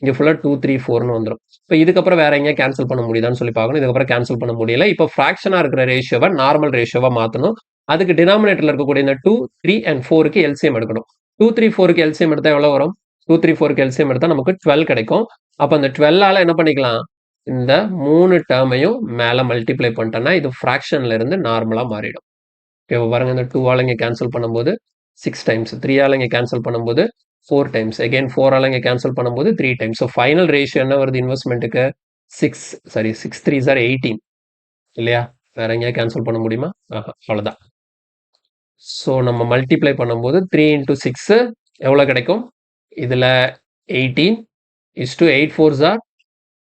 Speaker 1: இங்க ஃபுல்லா 2 3 4ன்னு வந்துடும். இப்போ இதுக்கப்புறம் வேற எங்கேயா கேன்சல் பண்ண முடியுதான்னு சொல்லி பார்க்கணும். இதுக்கப்புறம் கேன்சல் பண்ண முடியல. இப்போ ஃபிராக்ஷனா இருக்கிற ரேஷியோவை நார்மல் ரேஷியோவா மாத்தணும். அதுக்கு டினாமினேட்டர்ல இருக்கக்கூடிய இந்த 2 3 and 4க்கு எல்சிஎம் எடுக்கணும். 2 3 4க்கு எல்சிஎம் எடுத்தா எவ்வளவு வரும்? 2 3 4க்கு எல்சிஎம் எடுத்தா நமக்கு 12 கிடைக்கும். அப்ப அந்த 12ஆல என்ன பண்ணிக்கலாம், இந்த 3 டேர்மையும் மேல மல்டிப்ளை பண்ணிட்டேன்னா இது ஃபிராக்ஷன்ல இருந்து நார்மலா மாறிடும். ஓகே, பாருங்க, இந்த 2ஆல இங்க கேன்சல் பண்ணும்போது 6 டைம்ஸ், 3ஆல இங்க கேன்சல் பண்ணும்போது 4 டைம்ஸ், அகைன் 4ஆல இங்க கேன்சல் பண்ணும்போது 3 டைம்ஸ். ஸோ ஃபைனல் ரேஷியோ என்ன வருது இன்வெஸ்ட்மெண்ட்டுக்கு? 6 3s are 18 இல்லையா? வேற எங்கேயா கேன்சல் பண்ண முடியுமா? அவ்வளவுதான். ஸோ நம்ம மல்டிப்ளை பண்ணும்போது 3 × 6 எவ்வளோ கிடைக்கும்? இதில் 18 is to 8 4s are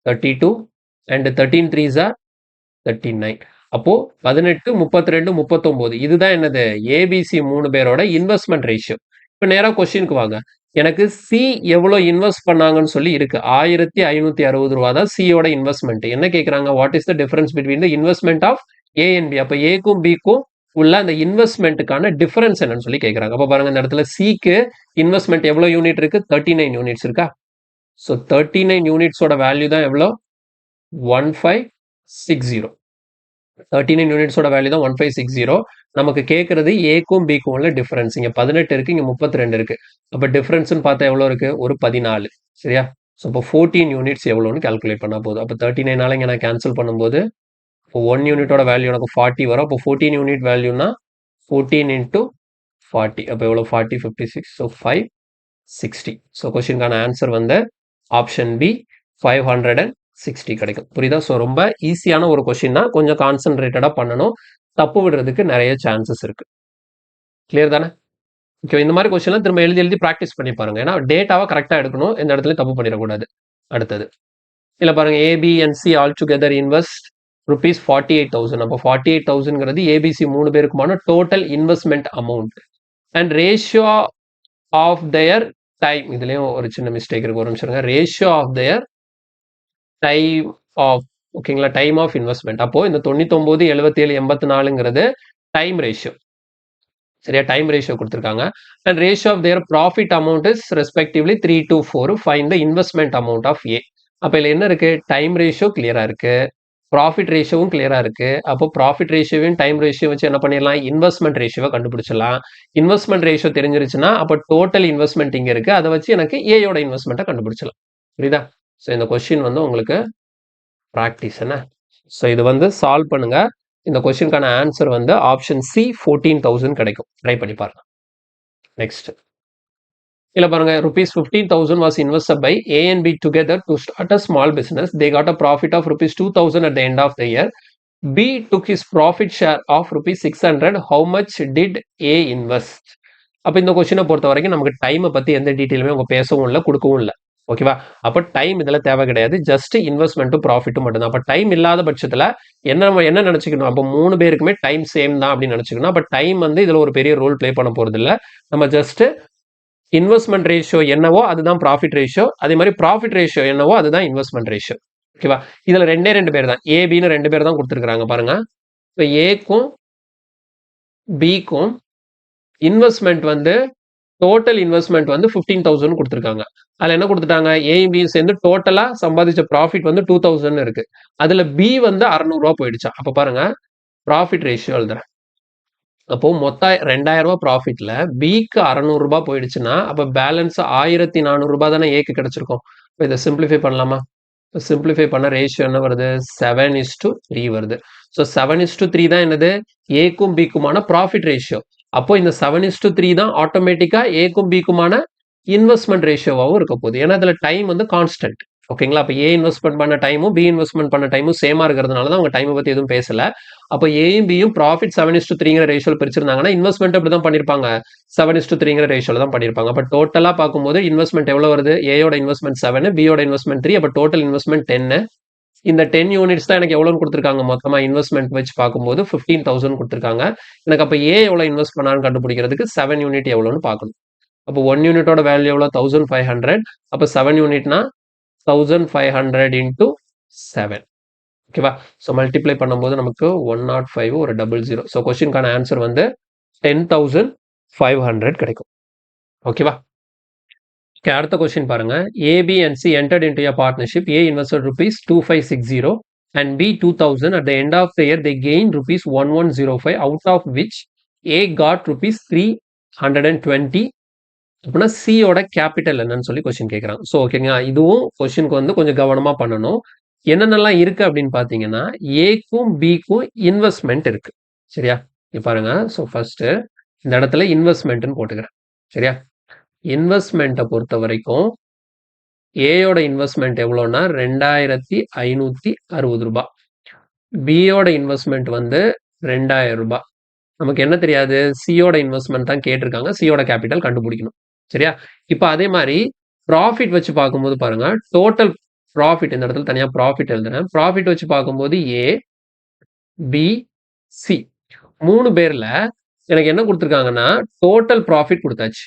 Speaker 1: 32 and 13 3s are 39. அப்போ 18 32 39 இதுதான் என்னது? ஏபிசி 3 பேரோட இன்வெஸ்ட்மெண்ட் ரேஷியோ. இப்போ நேரா கொஸ்டினுக்கு வாங்க. எனக்கு சி எவ்வளோ இன்வெஸ்ட் பண்ணாங்கன்னு சொல்லி இருக்கு. 1560 ரூபா தான் சியோட இன்வெஸ்ட்மெண்ட். என்ன கேட்குறாங்க? What is the difference between the investment of A and B? அப்போ ஏக்கும் பிக்கும் உள்ள அந்த இன்வெஸ்ட்மெண்ட்டுக்கான டிஃபரன்ஸ் என்னன்னு சொல்லி கேட்குறாங்க. அப்போ பாருங்க, இந்த இடத்துல சிக்கு இன்வெஸ்ட்மெண்ட் எவ்வளோ யூனிட் இருக்கு? 39 யூனிட்ஸ் இருக்கா? ஸோ 39 யூனிட்ஸோட வேல்யூ தான் எவ்வளோ? 1560. 39 யூனிட்ஸோட வேல்யூ தான் 1560. நமக்கு கேட்கறது ஏக்கும் பிக்கும் உள்ள டிஃபரன்ஸ். இங்க 18 இருக்கு, இங்க 32 இருக்கு. அப்ப டிஃபரன்ஸ்னு பார்த்தா எவ்வளோ இருக்கு? ஒரு 14. சரியா? ஸோ இப்போ 14 யூனிட்ஸ் எவ்வளோன்னு கால்குலேட் பண்ணா போதும். அப்போ 39ஆல இங்க நான் கேன்சல் பண்ணும்போது இப்போ 1 யூனிட்டோட வேல்யூ எனக்கு 40 வரும். அப்போ 14 யூனிட் வேல்யூனா 14 × 40. அப்போ எவ்வளோ? 40 56. ஸோ 560. ஸோ கொஸ்டினுக்கான ஆன்சர் வந்து ஆப்ஷன் பி 560 கிடைக்கும். புரியுதா? ஸோ ரொம்ப ஈஸியான ஒரு கொஸ்டின் தான். கொஞ்சம் கான்சென்ட்ரேட்டடா பண்ணணும். தப்பு விடுறதுக்கு நிறைய சான்சஸ் இருக்கு. கிளியர் தானே? ஓகே, இந்த மாதிரி கொஸ்டின்லாம் திரும்ப எழுதி எழுதி ப்ராக்டிஸ் பண்ணி பாருங்க. ஏன்னா டேட்டாவை கரெக்டாக எடுக்கணும், எந்த இடத்துல தப்பு பண்ணிடக்கூடாது. அடுத்தது இல்ல பாருங்க, A B and C all together invest rupees 48,000. அப்போ 48,000ங்கிறது ஏபிசி 3 பேருக்குமான total investment amount and ratio of their time. இதுலயும் ஒரு சின்ன மிஸ்டேக் இருக்கு, ஒரு நிமிஷம். Ratio of their time of, ஓகேங்களா, டைம் ஆஃப் இன்வெஸ்ட்மெண்ட். அப்போ இந்த 99 77 84ங்கிறது டைம் ரேஷியோ. சரியா? டைம் ரேஷியோ கொடுத்துருக்காங்க. And ratio of their profit amount is respectively 3 to 4. Find the investment amount of A. அப்போ இதுல என்ன இருக்கு? டைம் ரேஷியோ கிளியரா இருக்கு, ப்ராஃபிட் ரேஷியோவும் கிளியரா இருக்கு. அப்போ ப்ராஃபிட் ரேஷியோவையும் டைம் ரேஷியோ வச்சு என்ன பண்ணிடலாம்? இன்வெஸ்ட்மெண்ட் ரேஷியோவை கண்டுபிடிச்சிடலாம். இன்வெஸ்ட்மெண்ட் ரேஷியோ தெரிஞ்சிருச்சுன்னா அப்போ டோட்டல் இன்வெஸ்ட்மெண்ட் இங்க இருக்கு, அதை வச்சு எனக்கு ஏயோட இன்வெஸ்ட்மெண்ட்டை கண்டுபிடிச்சலாம். புரியுதா? ஸோ இந்த கொஸ்டின் வந்து உங்களுக்கு ப்ராக்டிஸ் என்ன. ஸோ இது வந்து சால்வ் பண்ணுங்க. இந்த கொஸ்டினுக்கான ஆன்சர் வந்து ஆப்ஷன் சி 14,000 கிடைக்கும். ட்ரை பண்ணி பாருங்க. நெக்ஸ்ட் இல்ல பாருங்க, rupees 15,000 was invested by A and B together to start a small business. They got a profit of rupees 2,000 at the end of the year. B took his profit share of rupees 600. How much did A invest? அப்ப இந்த கொஸ்டினை பொறுத்த வரைக்கும் நமக்கு டைமை பத்தி எந்த டீட்டெயிலுமே அவங்க பேசவும் இல்லை கொடுக்கவும் இல்லை. ஓகேவா? அப்ப டைம் இதுல தேவை கிடையாது. ஜஸ்ட் இன்வெஸ்ட்மெண்ட்டும் ப்ராஃபிட்டும் மட்டும்தான். அப்ப டைம் இல்லாத பட்சத்துல என்ன நினைச்சுக்கணும்? அப்ப 3 பேருக்குமே டைம் சேம் தான் அப்படின்னு நினைச்சுக்கணும். அப்ப டைம் வந்து இதுல ஒரு பெரிய ரோல் பிளே பண்ண போறது இல்ல. நம்ம ஜஸ்ட் இன்வெஸ்ட்மெண்ட் ரேஷியோ என்னவோ அதுதான் ப்ராஃபிட் ரேஷியோ, அதே மாதிரி ப்ராஃபிட் ரேஷியோ என்னவோ அதுதான் இன்வெஸ்ட்மெண்ட் ரேஷியோ. ஓகேவா? இதுல 2 பேர் தான், ஏபின்னு 2 பேர் தான் கொடுத்துருக்காங்க பாருங்க. இப்போ ஏக்கும் பிக்கும் இன்வெஸ்ட்மெண்ட் வந்து டோட்டல் இன்வெஸ்ட்மெண்ட் வந்து 15,000 கொடுத்துருக்காங்க. அதுல என்ன கொடுத்துட்டாங்க? ஏயும் பியும் சேர்ந்து டோட்டலா சம்பாதிச்ச ப்ராஃபிட் வந்து 2,000 இருக்கு. அதுல பி வந்து 600 ரூபாய் போயிடுச்சா. அப்ப பாருங்க ப்ராஃபிட் ரேஷியோ எழுதுறேன். அப்போ மொத்தம் 2,000 ரூபாய் ப்ராஃபிட்ல பிக்கு 600 ரூபாய் போயிடுச்சுன்னா அப்ப பேலன்ஸ் 1,400 ரூபாய் தானே ஏக்கு கிடைச்சிருக்கும். இதை சிம்பிளிஃபை பண்ணலாமா? சிம்பிளிஃபை பண்ண ரேஷியோ என்ன வருது? 7:3 வருது. ஸோ 7:3 தான் என்னது? ஏக்கும் பிக்குமான ப்ராஃபிட் ரேஷியோ. அப்போ இந்த 7:3 தான் ஆட்டோமேட்டிக்கா ஏக்கும் பிக்குமான இன்வெஸ்ட்மெண்ட் ரேஷியோவாகவும் இருக்க போகுது. ஏன்னா இதுல டைம் வந்து கான்ஸ்டன்ட். ஓகேங்களா? அப்போ ஏ இன்வெஸ்ட்மெண்ட் பண்ண டைமும் பி இன்வெஸ்ட்மெண்ட் பண்ண டைமும் சேமா இருக்கிறதுனால தான் அவங்க டைமை பத்தி எதுவும் பேசல. அப்போ ஏயும் பியும் ப்ராஃபிட் 7:3ங்கிற ரேஷியோல பிரிச்சிருந்தாங்கன்னா இன்வெஸ்ட்மெண்ட் அப்படி தான் பண்ணிருப்பாங்க. 7:3ங்கிற ரேஷியோல தான் பண்ணிருப்பாங்க. அப்ப டோட்டலா பார்க்கும்போது இன்வெஸ்ட்மெண்ட் எவ்வளவு வருது? ஏயோட இன்வெஸ்ட்மெண்ட் 7, பியோட இன்வெஸ்ட்மெண்ட் 3. அப்ப டோட்டல் இன்வெஸ்ட்மெண்ட் 10. இந்த 10 யூனிட்ஸ் தான் எனக்கு எவ்வளவு கொடுத்துருக்காங்க மொத்தமா இன்வெஸ்ட்மெண்ட் வச்சு பார்க்கும்போது 15,000 கொடுத்துருக்காங்க. எனக்கு அப்ப ஏ எவ்வளவு இன்வெஸ்ட் பண்ணான்னு கண்டுபிடிக்கிறதுக்கு 7 யூனிட் எவ்வளவுன்னு பார்க்கணும். அப்போ 1 யூனிட்டோட வேல்யூ எவ்வளவு? 1,500. அப்ப 7 யூனிட்னா 1,500 into 7. ஓகேவா? ஸோ மல்டிப்ளை பண்ணும்போது நமக்கு 105 ஒரு 00. ஸோ கொஸ்டினுக்கான ஆன்சர் வந்து 10,500 கிடைக்கும். ஓகேவா? அடுத்த கொஸ்டின் பாருங்க. A B and C entered into a partnership. A invested rupees 2,560 and B 2,000. At the end of the year, they gained rupees 1,105, out of which A got rupees 320. அப்படின்னா சியோட கேபிட்டல் என்னன்னு சொல்லி question கேட்குறாங்க. ஸோ ஓகேங்களா? இதுவும் கொஸ்டினுக்கு வந்து கொஞ்சம் கவனமா பண்ணணும். என்னென்னலாம் இருக்கு அப்படின்னு பார்த்தீங்கன்னா ஏக்கும் பிக்கும் இன்வெஸ்ட்மெண்ட் இருக்கு. சரியா? இப்போ பாருங்க. ஸோ ஃபர்ஸ்ட் இந்த இடத்துல இன்வெஸ்ட்மெண்ட்னு போட்டுக்கிறேன். சரியா? இன்வெஸ்ட்மெண்ட்டை பொறுத்த வரைக்கும் ஏயோட இன்வெஸ்ட்மெண்ட் எவ்வளோன்னா 2,560 ரூபாய். பியோட இன்வெஸ்ட்மெண்ட் வந்து 2,000 ரூபாய். நமக்கு என்ன தெரியாது? சியோட இன்வெஸ்ட்மெண்ட் தான் கேட்டிருக்காங்க. சியோட கேபிட்டல் கண்டுபிடிக்கணும். சரியா? இப்போ அதே மாதிரி ப்ராஃபிட் வச்சு பார்க்கும்போது பாருங்க, டோட்டல் ப்ராஃபிட் இந்த இடத்துல தனியா ப்ராஃபிட் எழுதுறேன். ப்ராஃபிட் வச்சு பார்க்கும்போது ஏ, பி, சி 3 பேர்ல எனக்கு என்ன கொடுத்துருக்காங்கன்னா டோட்டல் ப்ராஃபிட் கொடுத்தாச்சு.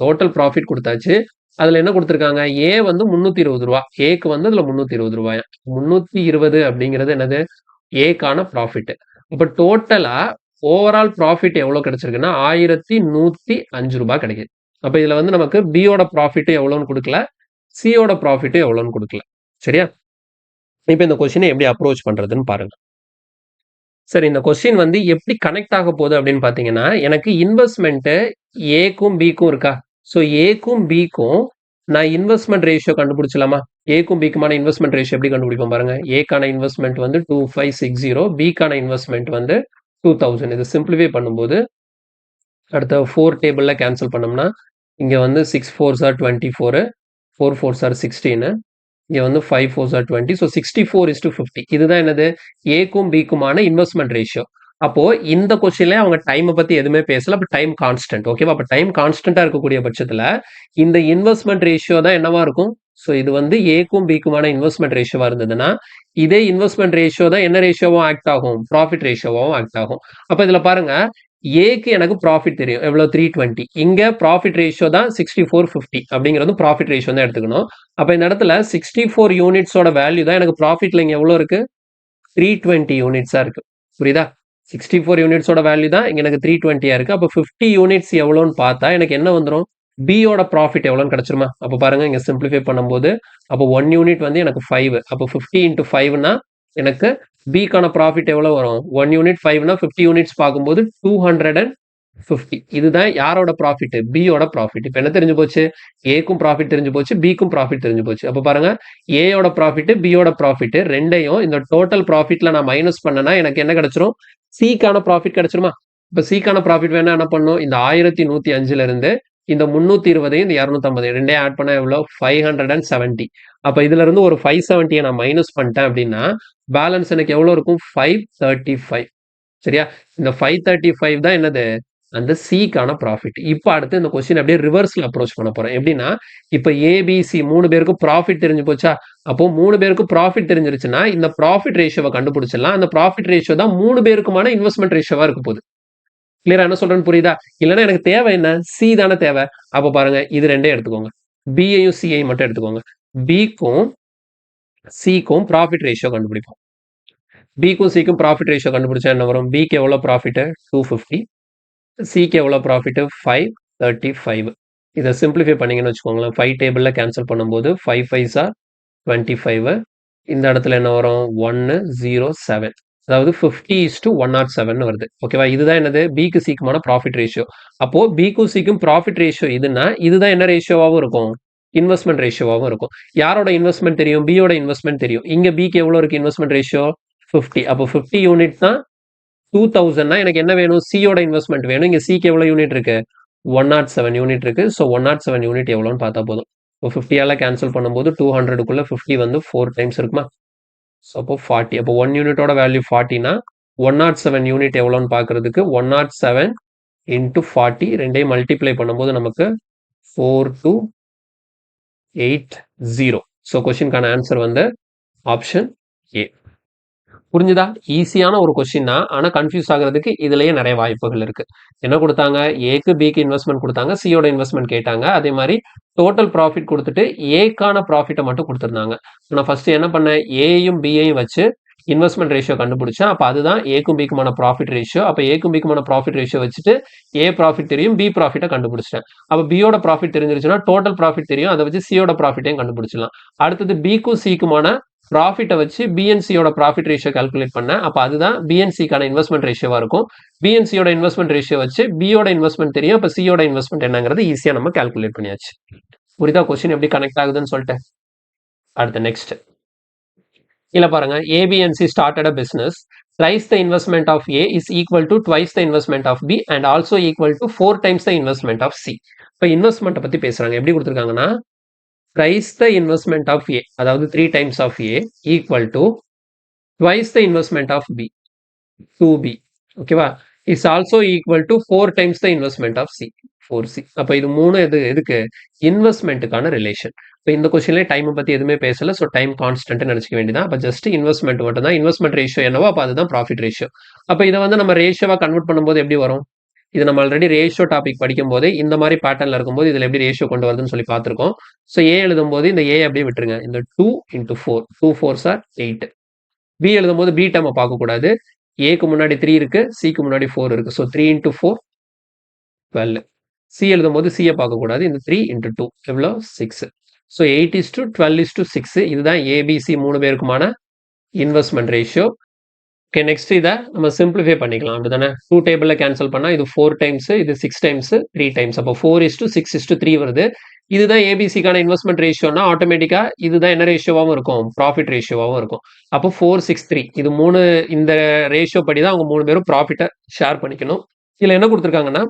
Speaker 1: டோட்டல் ப்ராஃபிட் கொடுத்தாச்சு. அதுல என்ன கொடுத்துருக்காங்க? ஏ வந்து 320 ரூபாய். ஏக்கு வந்து அதுல 320 ரூபாய். 320 அப்படிங்கிறது என்னது? ஏக்கான ப்ராஃபிட். இப்ப டோட்டலா ஓவரால் ப்ராஃபிட் எவ்வளவு கிடைச்சிருக்குன்னா 1,105 ரூபாய் கிடைக்குது. அப்ப இதுல வந்து நமக்கு பியோட ப்ராஃபிட் எவ்வளவுன்னு கொடுக்கல, சியோட ப்ராஃபிட் எவ்வளவுன்னு கொடுக்கல. சரியா? இப்ப இந்த கொஸ்டினை எப்படி அப்ரோச் பண்றதுன்னு பாருங்க. சரி, இந்த கொஸ்டின் வந்து எப்படி கனெக்ட் ஆக போகுது அப்படின்னு பாத்தீங்கன்னா, எனக்கு இன்வெஸ்ட்மெண்ட் ஏக்கும் பிக்கும் இருக்கா? ஸோ ஏக்கும் பிக்கும் நான் இன்வெஸ்ட்மெண்ட் ரேஷியோ கண்டுபிடிச்சலாமா? ஏக்கும் பிக்குமான இன்வெஸ்ட்மெண்ட் ரேஷியோ எப்படி கண்டுபிடிப்போம் பாருங்க. ஏக்கான இன்வெஸ்ட்மெண்ட் வந்து 2,560, பிக்கான இன்வெஸ்ட்மெண்ட் வந்து 2,000. இது சிம்பிளிஃபை பண்ணும்போது அடுத்த 4 டேபிள்ல கேன்சல் பண்ணோம்னா இங்க வந்து 6 4s are 24, 4 4s are 16, இங்க வந்து 5 4s are 20. ஸோ 64:50. இதுதான் என்னது? ஏக்கும் பிக்குமான இன்வெஸ்ட்மெண்ட் ரேஷியோ. அப்போ இந்த கொஸ்டின்ல அவங்க டைமை பத்தி எதுவுமே பேசல. அப்ப டைம் கான்ஸ்டன்ட். ஓகேவா? அப்ப டைம் கான்ஸ்டன்டா இருக்கக்கூடிய பட்சத்துல இந்த இன்வெஸ்ட்மெண்ட் ரேஷியோ தான் என்னவா இருக்கும்? ஸோ இது வந்து ஏக்கும் பிக்குமான இன்வெஸ்ட்மெண்ட் ரேஷியோவா இருந்ததுன்னா இதே இன்வெஸ்ட்மெண்ட் ரேஷியோ தான் என்ன ரேஷியோவும் ஆக்ட் ஆகும்? ப்ராஃபிட் ரேஷியோவாகவும் ஆக்ட் ஆகும். அப்ப இதுல பாருங்க, ஏக்கு எனக்கு ப்ராஃபிட் தெரியும் எவ்வளவு? 320. இங்க ப்ராஃபிட் ரேஷியோ தான் 64:50 அப்படிங்கிறது ப்ராஃபிட் ரேஷியோ தான் எடுத்துக்கணும். அப்ப இந்த இடத்துல 64 யூனிட்ஸோட வேல்யூ தான் எனக்கு ப்ராஃபிட்ல இங்க எவ்வளவு இருக்கு? 320 யூனிட்ஸா இருக்கு. புரியுதா? 64 யூனிட்ஸோட வேல்யூ தான் இங்க எனக்கு 320 இருக்கு. அப்ப 50 யூனிட்ஸ் எவ்வளோன்னு பார்த்தா எனக்கு என்ன வந்துடும்? பியோட ப்ராஃபிட் எவ்வளோன்னு கிடைச்சிருமா? அப்ப பாருங்க இங்க சிம்பிளிஃபை பண்ணும்போது அப்போ 1 யூனிட் வந்து எனக்கு 5. அப்போ 50 into 5னா எனக்கு பிக்கான ப்ராஃபிட் எவ்வளவு வரும்? 1 யூனிட் 5னா 50 யூனிட்ஸ் பார்க்கும்போது 250. இதுதான் யாரோட ப்ராஃபிட்? பியோட ப்ராஃபிட். இப்போ என்ன தெரிஞ்சு போச்சு? ஏக்கும் ப்ராஃபிட் தெரிஞ்சு போச்சு, பிக்கும் ப்ராஃபிட் தெரிஞ்சு போச்சு. அப்ப பாருங்க, ஏயோட ப்ராஃபிட், பியோட ப்ராஃபிட் ரெண்டையும் இந்த டோட்டல் ப்ராஃபிட்ல நான் மைனஸ் பண்ணனா எனக்கு என்ன கிடைச்சிரும்? சிக்கான ப்ராஃபிட் கிடைச்சிருமா? இப்ப சிக்கான ப்ராஃபிட் வேணா என்ன பண்ணும்? இந்த 1,105ல இருந்து இந்த 320 இந்த 250 ரெண்டே ஆட் பண்ணா எவ்வளோ 570. அப்ப இதுல இருந்து ஒரு 570 நான் மைனஸ் பண்ணிட்டேன் அப்படின்னா பேலன்ஸ் எனக்கு எவ்வளவு இருக்கும் 535. சரியா? இந்த 535 தான் என்னது அந்த சிக்கான ப்ராஃபிட். இப்ப அடுத்து இந்த கொஸ்டின் அப்படியே ரிவர்ஸ்ல அப்ரோச் பண்ண போறேன். எப்படின்னா இப்ப ஏபிசி 3 பேருக்கும் ப்ராஃபிட் தெரிஞ்சு போச்சா? அப்போ 3 பேருக்கு ப்ராஃபிட் தெரிஞ்சிருச்சுன்னா இந்த ப்ராஃபிட் ரேஷியோவை கண்டுபிடிச்சிடலாம். அந்த ப்ராஃபிட் ரேஷியோ தான் 3 பேருக்குமான இன்வெஸ்ட்மெண்ட் ரேஷியோவா இருக்க போகுது. கிளியரா என்ன சொல்றேன்னு புரியுதா? இல்லன்னா எனக்கு தேவை என்ன? சி தானே தேவை. அப்ப பாருங்க இது 2 எடுத்துக்கோங்க. பியையும் சியையும் மட்டும் எடுத்துக்கோங்க. பிக்கும் சிக்கும் ப்ராஃபிட் ரேஷியோ கண்டுபிடிப்போம். பிக்கும் சிக்கும் ப்ராஃபிட் ரேஷியோ கண்டுபிடிச்சா என்ன வரும்? பிக்கு எவ்வளவு ப்ராஃபிட்? 250. சிக்கு எவ்வளவு ப்ராஃபிட்? 535. இதை சிம்பிளிஃபை பண்ணீங்கன்னு வச்சுக்கோங்களேன். 5 டேபிள்ல கேன்சல் பண்ணும்போது 5 5s are 25. இந்த இடத்துல என்ன வரும்? 107. அதாவது 50:107 வருது. ஓகேவா? இதுதான் என்னது? பிக்கு சிக்குமான ப்ராஃபிட் ரேஷியோ. அப்போ பிக்கும் சிக்கும் ப்ராஃபிட் ரேஷியோ இதுன்னா இதுதான் என்ன ரேஷியோவாகவும் இருக்கும்? இன்வெஸ்ட்மெண்ட் ரேஷியோவாகவும் இருக்கும். யாரோட இன்வெஸ்ட்மெண்ட் தெரியும்? பியோட இன்வெஸ்ட்மெண்ட் தெரியும். இங்க பிக்கு எவ்வளவு இருக்கு இன்வெஸ்ட்மெண்ட் ரேஷியோ? 50. அப்போ 50 யூனிட் தான் 2000னா எனக்கு என்ன வேணும்? சியோட இன்வெஸ்ட்மெண்ட் வேணும். இங்க சிக்கு எவ்வளவு யூனிட் இருக்கு? 107 யூனிட் இருக்கு. ஸோ 107 யூனிட் எவ்வளோன்னு பார்த்தா போதும். இப்போ 50ஆல கேன்சல் பண்ணும்போது 200க்குள்ள 50 வந்து 4 டைம்ஸ் இருக்குமா? ஸோ அப்போ 40. அப்போ 1 யூனிட்டோட வேல்யூ 40னா 107 யூனிட் எவ்வளோன்னு பார்க்கறதுக்கு 107 இன்டூ 40 ரெண்டையும் மல்டிப்ளை பண்ணும்போது நமக்கு 4280. ஸோ கொஸ்டின்கான ஆன்சர் வந்து ஆப்ஷன் ஏ. புரிஞ்சுதா? ஈஸியான ஒரு கொஸ்டின் தான். ஆனா கன்ஃபியூஸ் ஆகிறதுக்கு இதுலயே நிறைய வாய்ப்புகள் இருக்கு. என்ன கொடுத்தாங்க? ஏக்கு பிக்கு இன்வெஸ்ட்மெண்ட் கொடுத்தாங்க. சியோட இன்வெஸ்ட்மெண்ட் கேட்டாங்க. அதே மாதிரி டோட்டல் ப்ராஃபிட் கொடுத்துட்டு ஏக்கான ப்ராஃபிட்டை மட்டும் கொடுத்துருந்தாங்க. நான் ஃபர்ஸ்ட் என்ன பண்ணேன்? ஏயும் பியையும் வச்சு இன்வெஸ்ட்மெண்ட் ரேஷியோ கண்டுபிடிச்சேன். அப்ப அதுதான் ஏக்கும் பிக்குமான ப்ராஃபிட் ரேஷியோ. அப்ப ஏக்கும் பிக்குமான ப்ராஃபிட் ரேஷியோ வச்சுட்டு ஏ ப்ராஃபிட் தெரியும், பி ப்ராஃபிட்டை கண்டுபிடிச்சிட்டேன். அப்ப பியோட ப்ராஃபிட் தெரிஞ்சிருச்சுன்னா டோட்டல் ப்ராஃபிட் தெரியும். அதை வச்சு சியோட ப்ராஃபிட்டையும் கண்டுபிடிச்சிடலாம். அடுத்தது பிக்கும் சிக்குமான ப்ராஃபிட்டை வச்சு பிஎன்சியோட ப்ராஃபிட் ரேஷியோ கால்குலேட் பண்ணேன். அப்போ அதுதான் பிஎன்சிக்கான இன்வெஸ்ட்மெண்ட் ரேஷியோவா இருக்கும். பிஎன்சியோட இன்வெஸ்ட்மெண்ட் ரேஷியோ வச்சு பியோட இன்வெஸ்ட்மெண்ட் தெரியும். அப்போ சியோட இன்வெஸ்ட்மெண்ட் என்னங்கிறது ஈஸியா நம்ம கால்குலேட் பண்ணியாச்சு. புரியுதா கொஸ்டின் எப்படி கனெக்ட் ஆகுதுன்னு சொல்லிட்டு? அடுத்து நெக்ஸ்ட் இல்ல பாருங்க. A B and C started a business. Thrice the investment of A is equal to twice the investment of B and also equal to 4 times the investment of C. இப்போ இன்வெஸ்ட்மெண்ட் பத்தி பேசுறாங்க. எப்படி கொடுத்துருக்காங்கன்னா thrice the investment of A, அதாவது 3 times of A equal to twice the investment of B, 2B. ஓகேவா? is also equal to 4 times the investment of C, 4C. அப்ப இது மூணு எதுக்கு? இன்வெஸ்ட்மெண்ட்டுக்கான ரிலேஷன். இப்போ இந்த கொஸ்டின்லேயே டைம் பத்தி எதுவுமே பேசல. ஸோ டைம் கான்ஸ்டன்ட் நினைச்சுக்க வேண்டியதான். அப்போ ஜஸ்ட் இன்வெஸ்ட்மெண்ட் மட்டும் தான். இன்வெஸ்ட்மெண்ட் ரேஷியோ என்னவோ அப்போ அதுதான் ப்ராஃபிட் ரேஷியோ. அப்போ இதை வந்து நம்ம ரேஷியோவா கன்வெர்ட் பண்ணும்போது எப்படி வரும்? இது நம்ம ஆல்ரெடி ரேஷியோ டாபிக் படிக்கும் போதே இந்த மாதிரி பேட்டர்ல இருக்கும்போது இதுல எப்படி ரேஷியோ கொண்டு வருதுன்னு சொல்லி பார்த்திருக்கோம். ஸோ ஏ எழுதும் போது இந்த ஏ அப்படியே விட்டுருங்க. இந்த 2 into 4, 2 4s are 8. பி எழுதும் போது பி டேர்மை பார்க்கக்கூடாது. ஏக்கு முன்னாடி 3 இருக்கு, சிக்கு முன்னாடி 4 இருக்கு. So 3 into 4 12. சி எழுதும் போது சியை பார்க்கக்கூடாது. இந்த 3 into 2 எவ்வளோ? 6. ஸோ 8:12:6. இதுதான் ஏபிசி 3 பேருக்குமான இன்வெஸ்ட்மெண்ட் ரேஷியோ. ஓகே, நெக்ஸ்ட் இதை நம்ம சிம்பிளிஃபை பண்ணிக்கலாம். அப்படிதானே? 2 டேபிள்ல கேன்சல் பண்ணா இது 4 டைம்ஸ், இது 6 டைம்ஸ், 3 டைம்ஸ். அப்போ 4:6:3 வருது. இதுதான் ஏபிசிக்கான இன்வெஸ்ட்மெண்ட் ரேஷியோனா ஆட்டோமேட்டிக்கா இதுதான் என்ன ரேஷியோவாகவும் இருக்கும்? ப்ராஃபிட் ரேஷியோவாகவும் இருக்கும். அப்போ 463 இது 3 இந்த ரேஷியோ படி தான் அவங்க 3 பேரும் ப்ராஃபிட்டை ஷேர் பண்ணிக்கணும். இதுல என்ன கொடுத்துருக்காங்கன்னா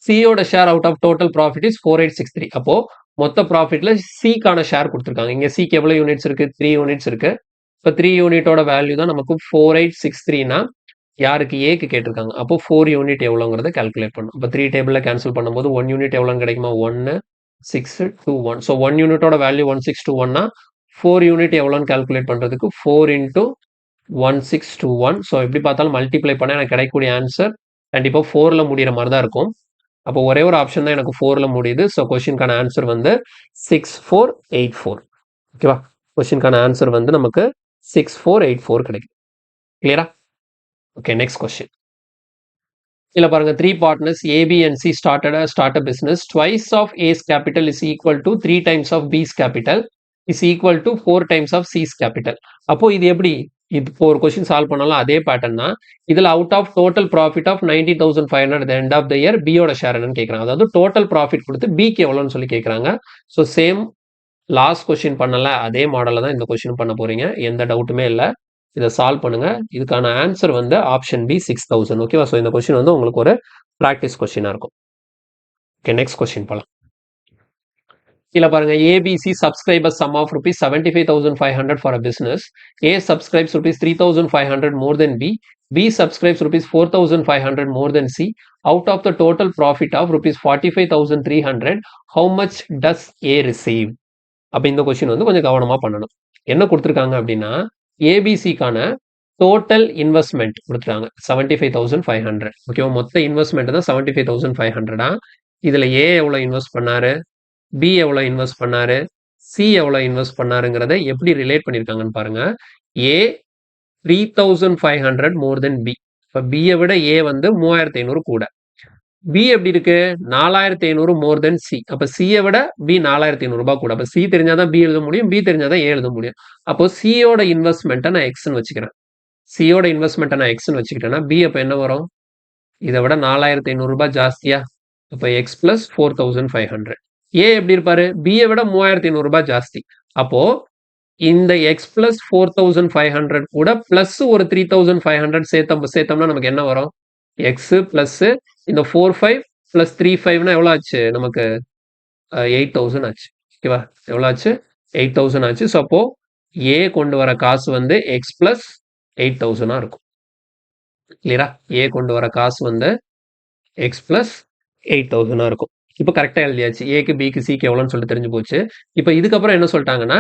Speaker 1: சியோட share out of total profit is 4863. அப்போ மொத்த ப்ராஃபிட்ல சிக்கான ஷேர் கொடுத்துருக்காங்க. இங்க சிக்கு எவ்வளவு யூனிட்ஸ் இருக்கு? 3 யூனிட்ஸ் இருக்கு. இப்போ 3 யூனிட்டோட வேல்யூ தான் நமக்கு 4863னா யாருக்கு? ஏக்கு கேட்டிருக்காங்க. அப்போ 4 யூனிட் எவ்வளோங்கிறத கால்குலேட் பண்ணும். இப்போ 3 டேபிள்ல கேன்சல் பண்ணும்போது 1 யூனிட் எவ்வளோன்னு கிடைக்குமா? 1621. ஸோ 1 யூனிட்டோட வேல்யூ 1621னா 4 யூனிட் எவ்வளோன்னு கால்குலேட் பண்றதுக்கு 4 into 1621. ஸோ எப்படி பார்த்தாலும் மல்டிப்ளை பண்ண எனக்கு கிடைக்கக்கூடிய ஆன்சர் கண்டிப்பா 4ல முடிகிற மாதிரி தான் இருக்கும். அப்போ ஒரே ஒரு ஆப்ஷன் தான் எனக்கு 4ல முடியுது. ஸோ கொஸ்டின்கான ஆன்சர் வந்து 6484. ஓகேவா? கொஸ்டின்கான ஆன்சர் வந்து நமக்கு 6484 கிடைக்கும். கிளியரா? Okay, next question. இல்ல பாருங்க. 3 partners A, B and C start a business. Twice of A's capital is equal to 3 times of B's capital is equal to 4 times of C's capital. அப்போ இது எப்படி? இப்போ ஒரு கொஸ்டின் சால்வ் பண்ணாலும் அதே pattern தான். இதுல out of total profit of 90,500 at the end of the year பியோட ஷேர் என்னன்னு கேட்கறாங்க. அதாவது டோட்டல் ப்ராஃபிட் கொடுத்து பிக்கு எவ்வளோன்னு சொல்லி கேட்கறாங்க. ஸோ சேம் லாஸ்ட் கொஸ்டின் பண்ணல அதே மாடல்ல தான் இந்த கொஸ்டின் பண்ண போறீங்க. எந்த டவுட்டுமே இல்லை. இதை சால்வ் பண்ணுங்க. இதுக்கான ஆன்சர் வந்து ஆப்ஷன் பி 6000. ஓகேவா? ஸோ இந்த கொஸ்டின் வந்து உங்களுக்கு ஒரு ப்ராக்டிஸ் கொஸ்டினா இருக்கும். ஓகே, நெக்ஸ்ட் கொஸ்டின் போலாம். கீழ பாருங்க, ABC subscribers sum of rupees 75,500 for a business. A subscribes rupees 3,500 more than B. B subscribes rupees 4,500 more than C. Out of the total profit of rupees 45,300, how much does A receive? அப்ப இந்த question வந்து கொஞ்சம் கவனமா பண்ணணும். என்ன கொடுத்திருக்காங்க அப்படின்னா, ஏபிசிக்கான total investment கொடுத்துட்டாங்க 75,500. ஓகேவா, மொத்த இன்வெஸ்ட்மெண்ட் தான் 75,500. இதுல ஏ எவ்வளவு இன்வெஸ்ட் பண்ணாரு, பி எவ்வளவு இன்வெஸ்ட் பண்ணாரு, சி எவ்வளவு இன்வெஸ்ட் பண்ணாருங்கிறத எப்படி ரிலேட் பண்ணிருக்காங்கன்னு பாருங்க. ஏ 3,500 மோர் தென் பி. இப்ப பியை விட ஏ வந்து 3,500 கூட. பி எப்படி இருக்கு, 4,500 மோர் தென் சி. அப்ப சியை விட பி 4,500 ரூபாய் கூட. அப்ப சி தெரிஞ்சாதான் பி எழுத முடியும், பி தெரிஞ்சாதான் ஏ எழுத முடியும். அப்போ சியோட இன்வெஸ்ட்மெண்ட்டை நான் எக்ஸ்ன்னு வச்சுக்கிறேன். சியோட இன்வெஸ்ட்மெண்ட்டை நான் எக்ஸ்ன்னு வச்சுக்கிட்டேன்னா பி அப்ப என்ன வரும், இதை விட 4,500 ரூபாய் ஜாஸ்தியா, அப்ப எக்ஸ் பிளஸ் 4,500. ஏ எப்படி இருப்பாரு, பியை விட 3,500 ரூபாய் ஜாஸ்தி. அப்போ இந்த எக்ஸ் பிளஸ் 4,500 கூட பிளஸ் ஒரு 3,500 சேர்த்தோம்னா நமக்கு என்ன வரும், எக்ஸ் பிளஸ் இந்த 4,5 பிளஸ் 3,5னா எவ்வளவு ஆச்சு நமக்கு, 8,000 ஆச்சு. ஓகேவா, எவ்வளவு ஆச்சு, 8,000 ஆச்சு. ஸோ அப்போ ஏ கொண்டு வர காசு வந்து எக்ஸ் பிளஸ் 8,000 இருக்கும். கிளியரா, ஏ கொண்டு வர காசு வந்து எக்ஸ் பிளஸ் 8,000 இருக்கும். இப்போ கரெக்டா எழுதியாச்சு, ஏக்கு பிக்கு சிக்கு எவ்வளோன்னு சொல்லிட்டு தெரிஞ்சு போச்சு. இப்போ இதுக்கப்புறம் என்ன சொல்லிட்டாங்கன்னா,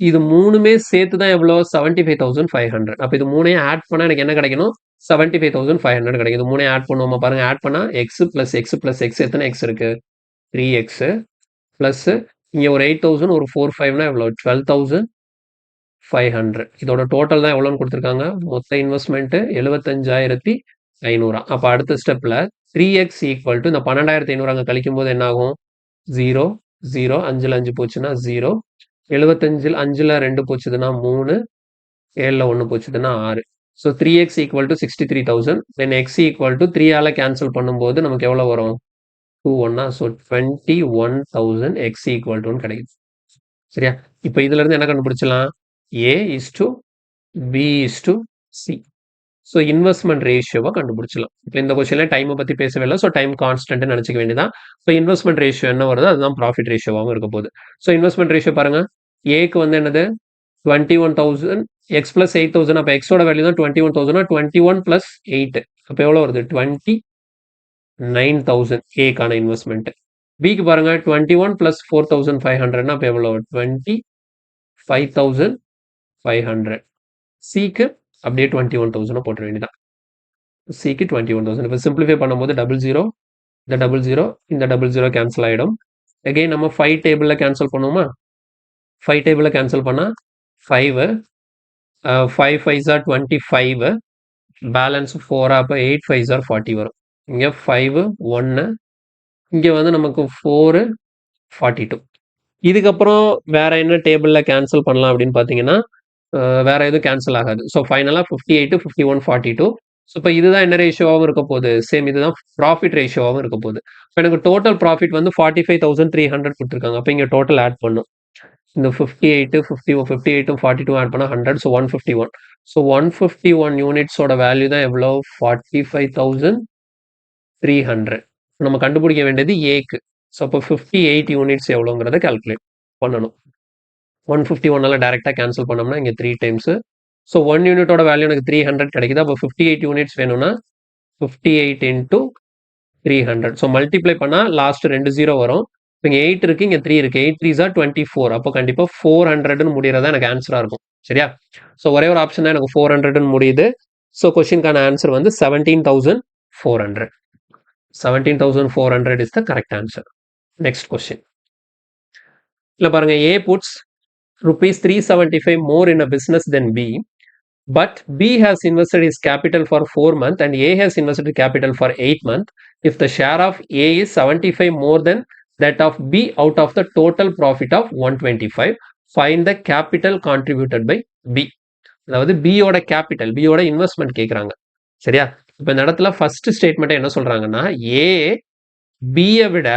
Speaker 1: இது மூணுமே சேர்த்து தான் எவ்வளோ, 75,500. அப்போ இது மூணையும் ஆட் பண்ணா எனக்கு என்ன கிடைக்கணும், 75,500 கிடைக்கும். இது மூணையும் ஆட் பண்ணுவோமா பாருங்க, ஆட் பண்ணா X plus X plus X, எத்தனை எக்ஸ் இருக்கு, 3x பிளஸ் இங்க ஒரு 8,000 ஒரு 4,5னா எவ்வளோ, 12,500. இதோட டோட்டல் தான் எவ்வளோன்னு கொடுத்துருக்காங்க, மொத்த இன்வெஸ்ட்மெண்ட் 75,500. அப்ப அடுத்த ஸ்டெப்ல 3x ஈக்குவல் டு இந்த 12,500 அங்க கழிக்கும் போது என்ன ஆகும், 0 0 5ல 5 போச்சுன்னா 0, 75 5ல 2 போச்சுதுன்னா 3, 7ல 1 போச்சுதுன்னா 6. So 3x equal to 63,000. Then X equal to 3ஆல கேன்சல் பண்ணும்போது நமக்கு எவ்வளவு வரும், 2 1. ஸோ 21,000 எக்ஸ் ஈக்குவல் டுன்னு கிடைக்குது. சரியா, இப்போ இதுல இருந்து என்ன கண்டுபிடிச்சலாம், A is to B is to C. So investment ரேஷியோவை கண்டுபிடிச்சலாம். இப்போ இந்த கொஸ்டின்ல டைமை பத்தி பேசவே இல்லை, ஸோ டைம் கான்ஸ்டன்ட் நினைச்சுக்க வேண்டியதான். ஸோ இன்வெஸ்ட்மெண்ட் ரேஷியோ என்ன வருதோ அதுதான் ப்ராஃபிட் ரேஷியோவாகவும் இருக்க போகுது. ஸோ இன்வெஸ்ட்மெண்ட் ரேஷியோ பாருங்க, ஏக்கு வந்து என்னது 21,000 எக்ஸ் பிளஸ் 8,000. அப்போ எக்ஸோட வேல்யூ தான் 21,000. 21 பிளஸ் 8 அப்போ எவ்வளோ வருது, 29,000 ஏக்கான இன்வெஸ்ட்மெண்ட். பிக்கு பாருங்க 21 பிளஸ் 4,500 அப்போ எவ்வளோ, 25,500. சிக்கு அப்படியே 21,000 போட்ட வேண்டியதான். சிக்கு 21,000. இப்போ சிம்பிளிஃபை பண்ணும்போது 00 இந்த 00 இந்த 00 கேன்சல் ஆயிடும். அகைன் நம்ம 5 டேபிள்ல கேன்சல் பண்ணுவோமா, 5 டேபிள்ல கேன்சல் பண்ணா 5 5 5s are 25, பேலன்ஸ் 4 அப்போ 8 5s are 40 வரும். இங்க 5 1, இங்க வந்து நமக்கு 4 42. இதுக்கப்புறம் வேற என்ன டேபிள்ல கேன்சல் பண்ணலாம் அப்படின்னு பாத்தீங்கன்னா, வேற எதுவும் கேன்சல் ஆகாது. ஸோ ஃபைனலா 58 51 42. ஸோ இப்போ இதுதான் என்ன ரேஷியோவாகவும் இருக்க போகுது, சேம் இதுதான் ப்ராஃபிட் ரேஷியோவாகவும் இருக்க போகுது. இப்போ எனக்கு டோட்டல் ப்ராஃபிட் வந்து 45,300 கொடுத்துருக்காங்க. அப்போ இங்கே டோட்டல் ஆட் பண்ணும், இந்த 58 58 42 ஆட் பண்ணா 100. ஸோ 151. ஸோ 151 யூனிட்ஸோட வேல்யூ தான் எவ்வளோ, 45,300. நம்ம கண்டுபிடிக்க வேண்டியது ஏக்கு. ஸோ அப்போ 58 யூனிட்ஸ் எவ்வளோங்கிறத கால்குலேட் பண்ணணும். 151 டைரக்டா கேன்சல் பண்ணோம்னா இங்க 3 டைம்ஸ். ஸோ 1 யூனிட்டோட வேல்யூ எனக்கு 300 கிடைக்குது. அப்போ 58 யூனிட்ஸ் வேணும்னா 58 இன்டூ 300. ஸோ மல்டிப்ளை பண்ணா லாஸ்ட் 2 0 வரும். இங்க 8 இருக்கு, இங்க 3 இருக்கு. 8 3s are 24. அப்போ கண்டிப்பா 400ன்னு முடியறதா எனக்கு ஆன்சரா இருக்கும். சரியா, ஸோ ஒரே ஒரு ஆப்ஷன் தான் எனக்கு 400ன்னு முடியுது. ஸோ கொஸ்டின்கான ஆன்சர் வந்து 17,400. 17,400 is the correct answer. Next question இல்ல பாருங்க, ஏ puts rupees 375 more in a business than B, but B has invested his capital for 4 months and A has invested capital for 8 months. If the share of A is 75 more than that of B out of the total profit of 125, find the capital contributed by B. அதாவது B யோட capital, B யோட investment கேக்குறாங்க. சரியா, இப்ப இந்த இடத்துல first statement என்ன சொல்றாங்கன்னா, A B விட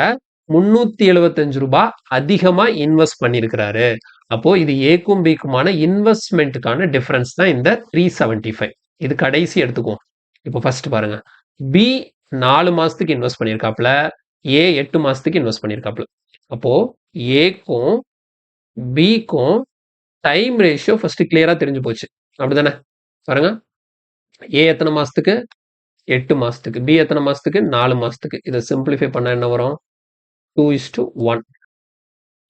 Speaker 1: 375 ரூபாய் அதிகமா இன்வெஸ்ட் பண்ணிருக்கிறாரு. அப்போ இது ஏக்கும் பிக்குமான இன்வெஸ்ட்மெண்ட்டுக்கான டிஃபரன்ஸ் தான் இந்த 375. இது கடைசி எடுத்துக்குவோம். இப்போ ஃபர்ஸ்ட் பாருங்க, பி 4 மாசத்துக்கு இன்வெஸ்ட் பண்ணியிருக்காப்ல, ஏ 8 மாசத்துக்கு இன்வெஸ்ட் பண்ணியிருக்காப்ல. அப்போ ஏக்கும் பிக்கும் டைம் ரேஷியோ ஃபர்ஸ்ட் கிளியரா தெரிஞ்சு போச்சு. அப்படிதானே? பாருங்க. ஏ எத்தனை மாசத்துக்கு? 8 மாசத்துக்கு. பி எத்தனை மாசத்துக்கு? 4 மாசத்துக்கு. இதை சிம்பிளிஃபை பண்ணா என்ன வரும்? 2:1.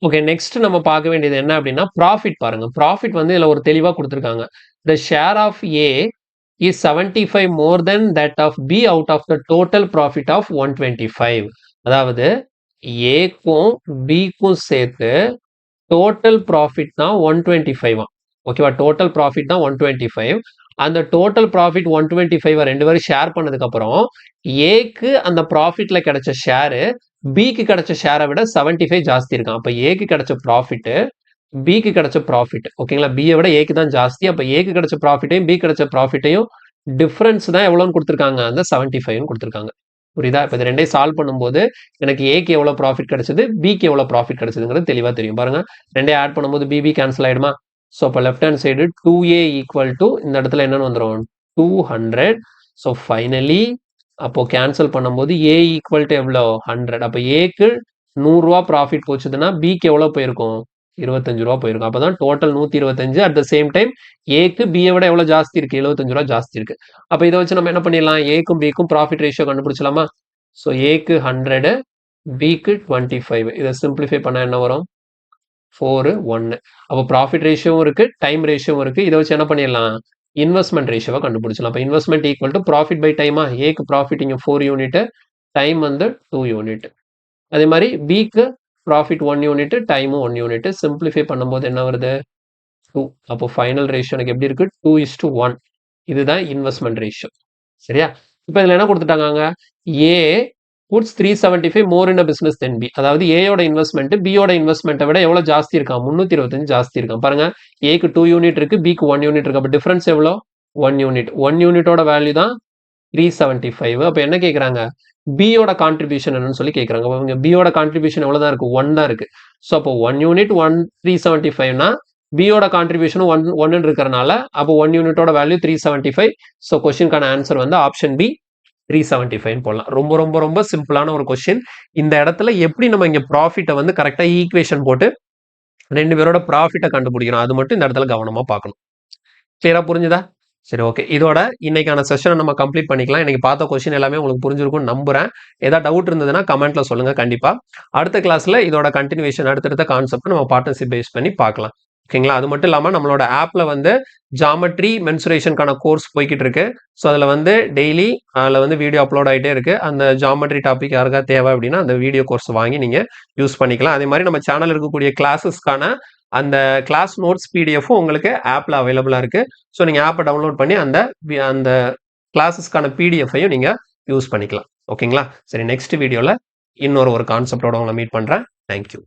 Speaker 1: ஓகே, நெக்ஸ்ட் நம்ம பார்க்க வேண்டியது என்ன அப்படின்னா ப்ராஃபிட் பாருங்க. ப்ராஃபிட் வந்து இதுல ஒரு தெளிவா கொடுத்துருக்காங்க. The share of A is 75 more than that of B out of the total profit of 125. அதாவது ஏக்கும் பிக்கும் சேர்த்து டோட்டல் ப்ராஃபிட் தான் 125. ஓகேவா? டோட்டல் ப்ராஃபிட் தான் 125. அந்த டோட்டல் ப்ராஃபிட் 125 ரெண்டு பேரும் ஷேர் பண்ணதுக்கு அப்புறம் ஏக்கு அந்த ப்ராஃபிட்ல கிடைச்ச ஷேரு பிக்கு கிடைச்ச ஷேரை விட 75 ஜாஸ்தி இருக்கான். அப்ப ஏக்கு கிடைச்ச ப்ராஃபிட் பிக்கு கிடைச்ச ப்ராஃபிட் ஓகேங்களா? பியை விட ஏக்கு தான் ஜாஸ்தி. அப்ப ஏக்கு கிடைச்ச ப்ராஃபிட்டையும் பி கிடைச்ச ப்ராஃபிட்டையும் டிஃபரன்ஸ் தான் எவ்வளோன்னு கொடுத்துருக்காங்க? அந்த 75 கொடுத்துருக்காங்க. புரியுதா? இப்போ இது ரெண்டையும் சால்வ் பண்ணும்போது எனக்கு ஏக்கு எவ்வளோ ப்ராஃபிட் கிடைச்சது, பிக்கு எவ்வளோ ப்ராஃபிட் கிடைச்சதுங்கிறது தெளிவாக தெரியும். பாருங்க, ரெண்டையும் ஆட் பண்ணும்போது பிபி கேன்சல் ஆயிடுமா? ஸோ அப்போ left hand side 2a equal to இந்த இடத்துல என்னன்னு வந்துடும்? 200. ஸோ ஃபைனலி அப்போ கேன்சல் பண்ணும்போது ஏ ஈக்குவல் டு எவ்வளோ? 100. அப்போ ஏக்கு 100 ரூபா ப்ராஃபிட் போச்சுதுன்னா பிக்கு எவ்வளோ போயிருக்கும்? 25 ரூபா போயிருக்கும். அப்பதான் total 125. At the same time ஏக்கு பியை விட எவ்வளவு ஜாஸ்தி இருக்கு? 75 ரூபா ஜாஸ்தி இருக்கு. அப்ப இதை வச்சு நம்ம என்ன பண்ணிடலாம்? ஏக்கும் பிக்கும் ப்ராஃபிட் ரேஷியோ கண்டுபிடிச்சலாமா? ஸோ ஏக்கு 100, பிக்கு 25. இதை சிம்பிளிஃபை பண்ண என்ன வரும்? 4, 1. அப்போ ப்ராஃபிட் ரேஷியோவும் இருக்கு, டைம் ரேஷியோவும் இருக்கு. இதை வச்சு என்ன பண்ணிடலாம்? இன்வெஸ்ட்மெண்ட் ரேஷியோவை கண்டுபிடிச்சலாம். அப்போ investment equal to profit by டைமா? ஏக்கு ப்ராஃபிட் இங்க 4 யூனிட், டைம் வந்து 2 யூனிட். அதே மாதிரி பிக்கு ப்ராஃபிட் 1 யூனிட், டைமும் 1 யூனிட். சிம்பிளிஃபை பண்ணும்போது என்ன வருது? 2. அப்போ ஃபைனல் ரேஷியோ எனக்கு எப்படி இருக்கு? 2:1. இதுதான் இன்வெஸ்ட்மெண்ட் ரேஷியோ. சரியா? இப்போ இதுல என்ன கொடுத்துட்டாங்க? ஏ puts 375 more in a business than B. அதாவது ஏயோட இன்வெஸ்ட்மெண்ட் பியோட இன்வெஸ்ட்மெண்ட்டை விட எவ்வளவு ஜாஸ்தி இருக்கான்? 325 ஜாஸ்தி இருக்கான். பாருங்க, ஏக்கு 2 யூனிட் இருக்கு, பிக்கு 1 யூனிட் இருக்கு. அப்போ டிஃபரன்ஸ் எவ்வளோ? 1 யூனிட். 1 யூனிட்டோட வேல்யூ தான் 375. அப்போ என்ன கேட்குறாங்க? பியோட கான்ட்ரிபியூஷன் என்னன்னு சொல்லி கேட்குறாங்க. அவங்க பியோட கான்ட்ரிபியூஷன் எவ்வளோ தான் இருக்கு? 1 தான் இருக்கு. ஸோ அப்போ 1 யூனிட் 375னா பியோட கான்ட்ரிபியூஷன் 1 இருக்கிறனால அப்போ 1 யூனிட்டோட வேல்யூ 375. ஸோ கொஸ்டினுக்கான ஆன்சர் வந்து ஆப்ஷன் பி 375 போடலாம். ரொம்ப ரொம்ப ரொம்ப சிம்பிளான ஒரு கொஸ்டின். இந்த இடத்துல எப்படி நம்ம இங்க ப்ராஃபிட்டை வந்து கரெக்டா ஈக்குவேஷன் போட்டு ரெண்டு பேரோட ப்ராஃபிட்டை கண்டுபிடிக்கணும், அது மட்டும் இந்த இடத்துல கவனமா பார்க்கணும். கிளியரா புரிஞ்சுதா? சரி, ஓகே. இதோட இன்னைக்கான செஷனை நம்ம கம்ப்ளீட் பண்ணிக்கலாம். இன்னைக்கு பார்த்த கொஸ்டின் எல்லாமே உங்களுக்கு புரிஞ்சிருக்கும்னு நம்புறேன். ஏதாவது டவுட் இருந்ததுன்னா கமெண்ட்ல சொல்லுங்க கண்டிப்பா. அடுத்த கிளாஸ்ல இதோட கண்டினியூஷன் அடுத்தடுத்த கான்செப்ட் நம்ம பார்ட்னர்ஷிப் பேஸ் பண்ணி பார்க்கலாம். ஓகேங்களா? அது மட்டும் இல்லாம நம்மளோட ஆப்ல வந்து ஜாமெட்ரி மென்சுரேஷனுக்கான கோர்ஸ் போய்கிட்டு இருக்கு. ஸோ அதில் வந்து டெய்லி அதில் வந்து வீடியோ அப்லோட் ஆகிட்டே இருக்கு. அந்த ஜாமெட்ரி டாபிக் யாருக்கா தேவை அப்படின்னா அந்த வீடியோ கோர்ஸ் வாங்கி நீங்க யூஸ் பண்ணிக்கலாம். அதே மாதிரி நம்ம சேனல் இருக்கக்கூடிய கிளாஸஸ்க்கான அந்த கிளாஸ் நோட்ஸ் பிடிஎஃப்பும் உங்களுக்கு ஆப்ல அவைலபிளா இருக்கு. ஸோ நீங்க ஆப்பை டவுன்லோட் பண்ணி அந்த அந்த கிளாஸஸ்க்கான பிடிஎஃப்பையும் நீங்க யூஸ் பண்ணிக்கலாம். ஓகேங்களா? சரி, நெக்ஸ்ட் வீடியோல இன்னொரு கான்செப்டோட உங்களை மீட் பண்றேன். தேங்க்யூ.